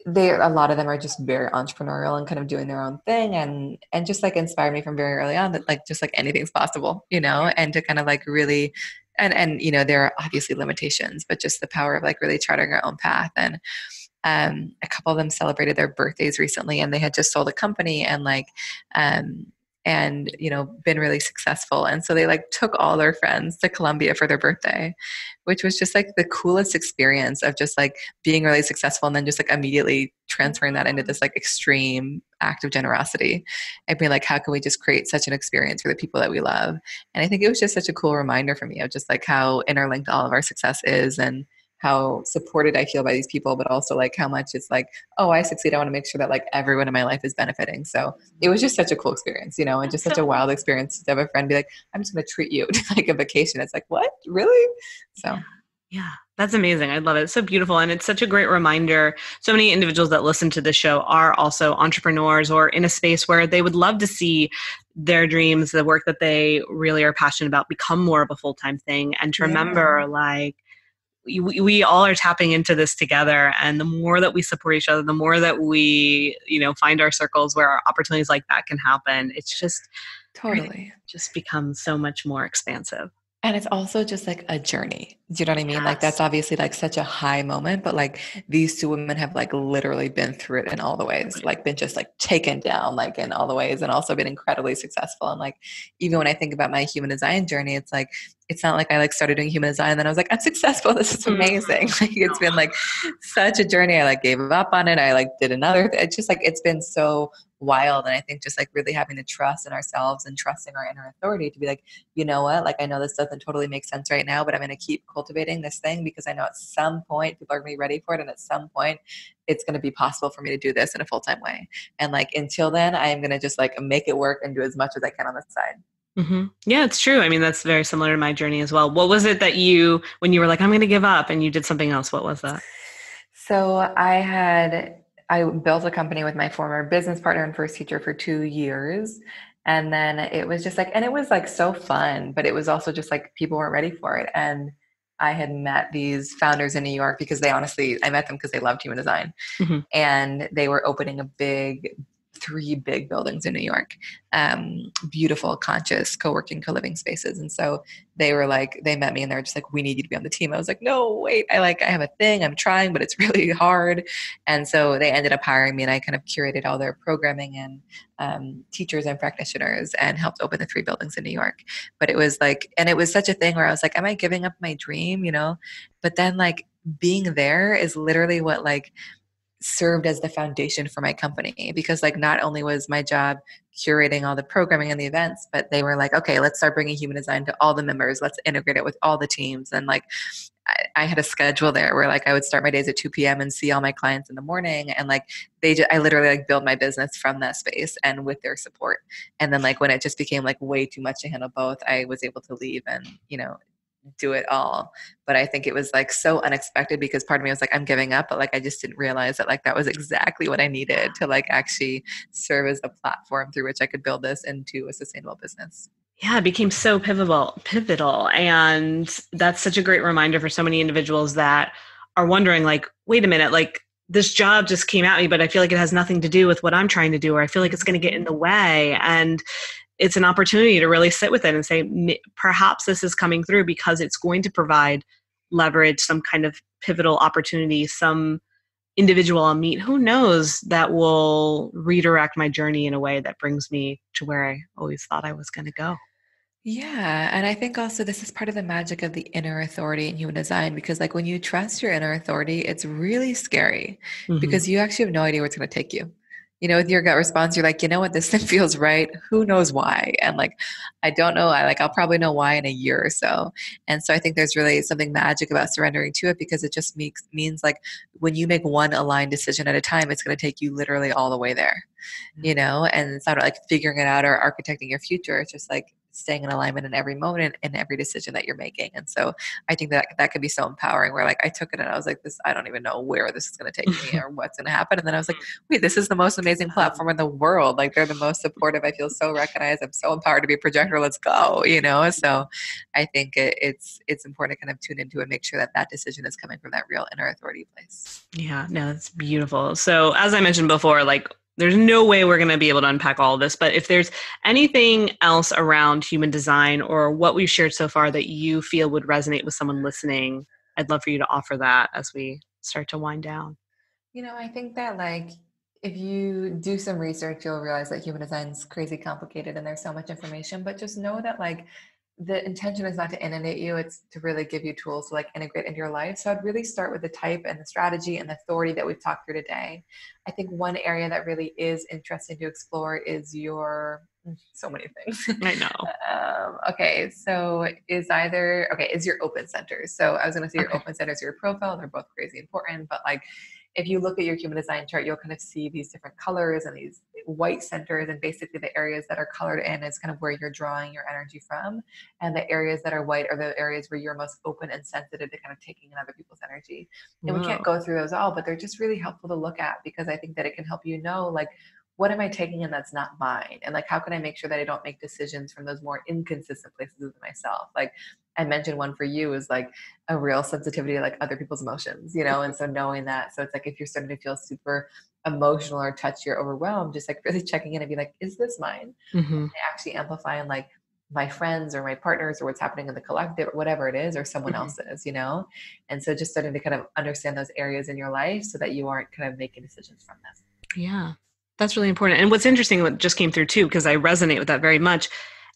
a lot of them are just very entrepreneurial and kind of doing their own thing, and just like inspired me from very early on that like just like anything's possible, and to kind of like really and there are obviously limitations, but just the power of like really charting our own path. And a couple of them celebrated their birthdays recently, and they had just sold a company and like been really successful. And so they like took all their friends to Colombia for their birthday, which was just like the coolest experience of just like being really successful and then just like immediately transferring that into this like extreme act of generosity and being like, how can we just create such an experience for the people that we love? And I think it was just such a cool reminder for me of just like how interlinked all of our success is, and how supported I feel by these people, but also like how much it's like, oh, I succeed. I want to make sure that like everyone in my life is benefiting. So it was just such a cool experience, and just such a wild experience to have a friend be like, I'm just going to treat you to like a vacation. It's like, what? Really? So. Yeah, that's amazing. I love it. It's so beautiful. And it's such a great reminder. So many individuals that listen to the show are also entrepreneurs, or in a space where they would love to see their dreams, the work that they really are passionate about, become more of a full-time thing. And to remember, like, we all are tapping into this together. And the more that we support each other, the more that we, find our circles where opportunities like that can happen, it's just totally just becomes so much more expansive. And it's also just like a journey. Do you know what I mean? Like Yes. that's obviously like such a high moment, but like these two women have like literally been through it in all the ways, like been just like taken down like in all the ways and also been incredibly successful. And like even when I think about my human design journey, it's like it's not like I like started doing human design and then I was like, I'm successful. This is amazing. Like it's been like such a journey. I like gave up on it. I like did another. It's just like it's been so wild. And I think just like really having to trust in ourselves and trusting our inner authority to be like, you know what, like I know this doesn't totally make sense right now, but I'm going to keep cultivating this thing because I know at some point people are going to be ready for it. And at some point it's going to be possible for me to do this in a full-time way. And like, until then, I'm going to just like make it work and do as much as I can on the side. Mm-hmm. Yeah, it's true. I mean, that's very similar to my journey as well. What was it that when you were like, I'm going to give up and you did something else, what was that? So I built a company with my former business partner and first teacher for 2 years. And then it was just like, and it was like so fun, but it was also just like people weren't ready for it. And I had met these founders in New York because I met them because they loved human design. Mm-hmm. And they were opening three big buildings in New York, beautiful, conscious co-working, co-living spaces. And so they met me and they were just like, we need you to be on the team. I was like, no, wait, I have a thing, I'm trying, but it's really hard. And so they ended up hiring me and I kind of curated all their programming and teachers and practitioners and helped open the three buildings in New York. But it was like, and it was such a thing where I was like, am I giving up my dream? But then like being there is literally what like served as the foundation for my company, because like not only was my job curating all the programming and the events, but they were like, okay, let's start bringing human design to all the members, let's integrate it with all the teams. And like I had a schedule there where like I would start my days at 2 p.m. and see all my clients in the morning, and like I literally like build my business from that space and with their support. And then like when it just became like way too much to handle both, I was able to leave and do it all. But I think it was like so unexpected because part of me was like, I'm giving up, but like I just didn't realize that like that was exactly what I needed to like actually serve as the platform through which I could build this into a sustainable business. Yeah, it became so pivotal. And that's such a great reminder for so many individuals that are wondering like, wait a minute, like this job just came at me, but I feel like it has nothing to do with what I'm trying to do, or I feel like it's going to get in the way. And it's an opportunity to really sit with it and say, perhaps this is coming through because it's going to provide leverage, some kind of pivotal opportunity, some individual I'll meet, who knows, that will redirect my journey in a way that brings me to where I always thought I was going to go. Yeah. And I think also this is part of the magic of the inner authority in human design, because like when you trust your inner authority, it's really scary Mm-hmm. because you actually have no idea where it's going to take you. With your gut response, you're like, you know what, this thing feels right. Who knows why? And like, I don't know. I'll probably know why in a year or so. And so I think there's really something magic about surrendering to it, because it just means like when you make one aligned decision at a time, it's going to take you literally all the way there, and it's not like figuring it out or architecting your future. It's just like staying in alignment in every moment and every decision that you're making. And so I think that can be so empowering, where like I took it and I was like, I don't even know where this is going to take me or what's going to happen. And then I was like, wait, this is the most amazing platform in the world. Like they're the most supportive. I feel so recognized. I'm so empowered to be a projector. Let's go, So I think it's important to kind of tune into and make sure that decision is coming from that real inner authority place. Yeah, no, that's beautiful. So as I mentioned before, like there's no way we're going to be able to unpack all of this, but if there's anything else around human design or what we've shared so far that you feel would resonate with someone listening, I'd love for you to offer that as we start to wind down. I think that like if you do some research, you'll realize that human design is crazy complicated and there's so much information, but just know that like the intention is not to inundate you. It's to really give you tools to like integrate into your life. So I'd really start with the type and the strategy and the authority that we've talked through today. I think one area that really is interesting to explore is so many things. I know. Okay. So is your open center. So I was going to say your open centers, your profile, they're both crazy important, but like, if you look at your human design chart, you'll kind of see these different colors and these white centers, and basically the areas that are colored in is kind of where you're drawing your energy from. And the areas that are white are the areas where you're most open and sensitive to kind of taking in other people's energy. And we can't go through those all, but they're just really helpful to look at, because I think that it can help you know, like, what am I taking in that's not mine? And like, how can I make sure that I don't make decisions from those more inconsistent places of myself? Like I mentioned, one for you is like a real sensitivity to like other people's emotions, and so knowing that, so it's like if you're starting to feel super emotional or touchy or overwhelmed, just like really checking in and be like, is this mine? Mm-hmm. Actually amplify and like my friends or my partners or what's happening in the collective or whatever it is, or someone else's, And so just starting to kind of understand those areas in your life so that you aren't kind of making decisions from them. Yeah, that's really important. And what's interesting, what just came through too, because I resonate with that very much.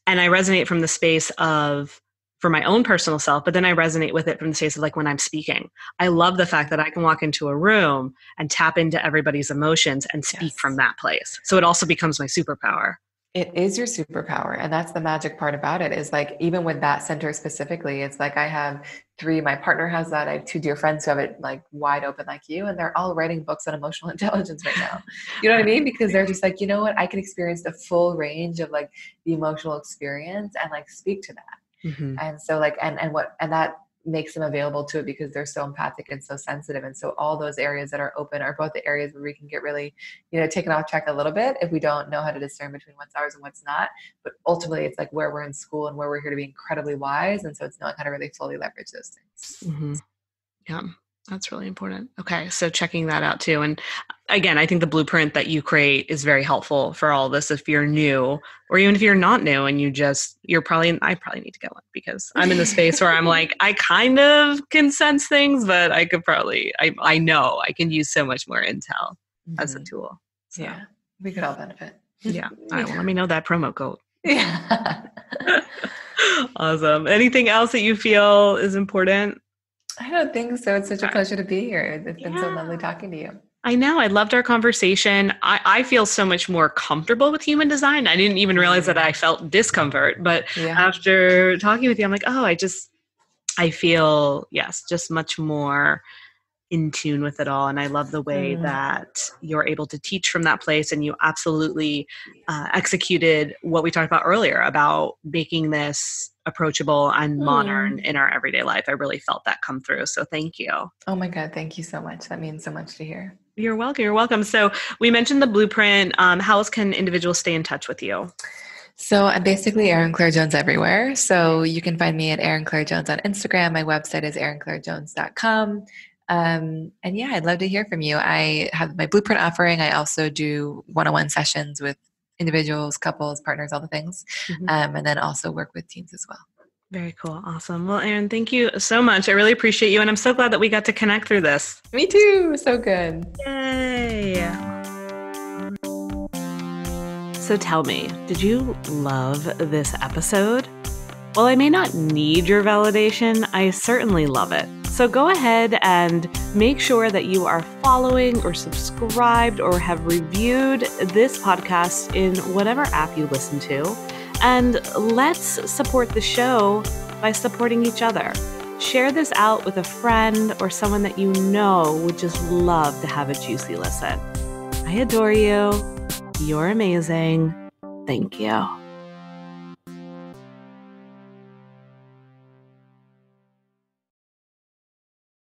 And I resonate from the space of, for my own personal self, but then I resonate with it from the space of like when I'm speaking. I love the fact that I can walk into a room and tap into everybody's emotions and speak from that place. So it also becomes my superpower. It is your superpower. And that's the magic part about it, is like, even with that center specifically, it's like I have 3, my partner has that. I have 2 dear friends who have it like wide open like you, and they're all writing books on emotional intelligence right now. You know what I mean? Because they're just like, you know what, I can experience the full range of like the emotional experience and like speak to that. And so like, and that makes them available to it because they're so empathic and so sensitive. And so all those areas that are open are both the areas where we can get really, taken off track a little bit if we don't know how to discern between what's ours and what's not. But ultimately it's like where we're in school and where we're here to be incredibly wise. And so it's knowing how to really fully leverage those things. Yeah, that's really important. Okay. So checking that out too. And again, I think the blueprint that you create is very helpful for all this. If you're new, or even if you're not new and I probably need to get one, because I'm in the space where I'm like, I kind of can sense things, but I could probably, I know I can use so much more intel as a tool. So. Yeah. We could all benefit. Yeah. All right. Well, let me know that promo code. Yeah. Awesome. Anything else that you feel is important? I don't think so. It's such a pleasure to be here. It's been so lovely talking to you. I know. I loved our conversation. I feel so much more comfortable with human design. I didn't even realize that I felt discomfort, but after talking with you, I'm like, oh, I feel, just much more in tune with it all. And I love the way that you're able to teach from that place. And you absolutely executed what we talked about earlier about making this approachable and modern in our everyday life. I really felt that come through. So thank you. Oh my God. Thank you so much. That means so much to hear. You're welcome. You're welcome. So we mentioned the blueprint. How else can individuals stay in touch with you? So I'm basically Erin Claire Jones everywhere. So you can find me at Erin Claire Jones on Instagram. My website is erinclairejones.com. And I'd love to hear from you. I have my blueprint offering. I also do one-on-one sessions with individuals, couples, partners, all the things. And then also work with teams as well. Very cool. Awesome. Well, Erin, thank you so much. I really appreciate you. And I'm so glad that we got to connect through this. Me too. So good. Yay. So tell me, did you love this episode? While I may not need your validation, I certainly love it. So go ahead and make sure that you are following or subscribed or have reviewed this podcast in whatever app you listen to. And let's support the show by supporting each other. Share this out with a friend or someone that you know would just love to have a juicy listen. I adore you. You're amazing. Thank you.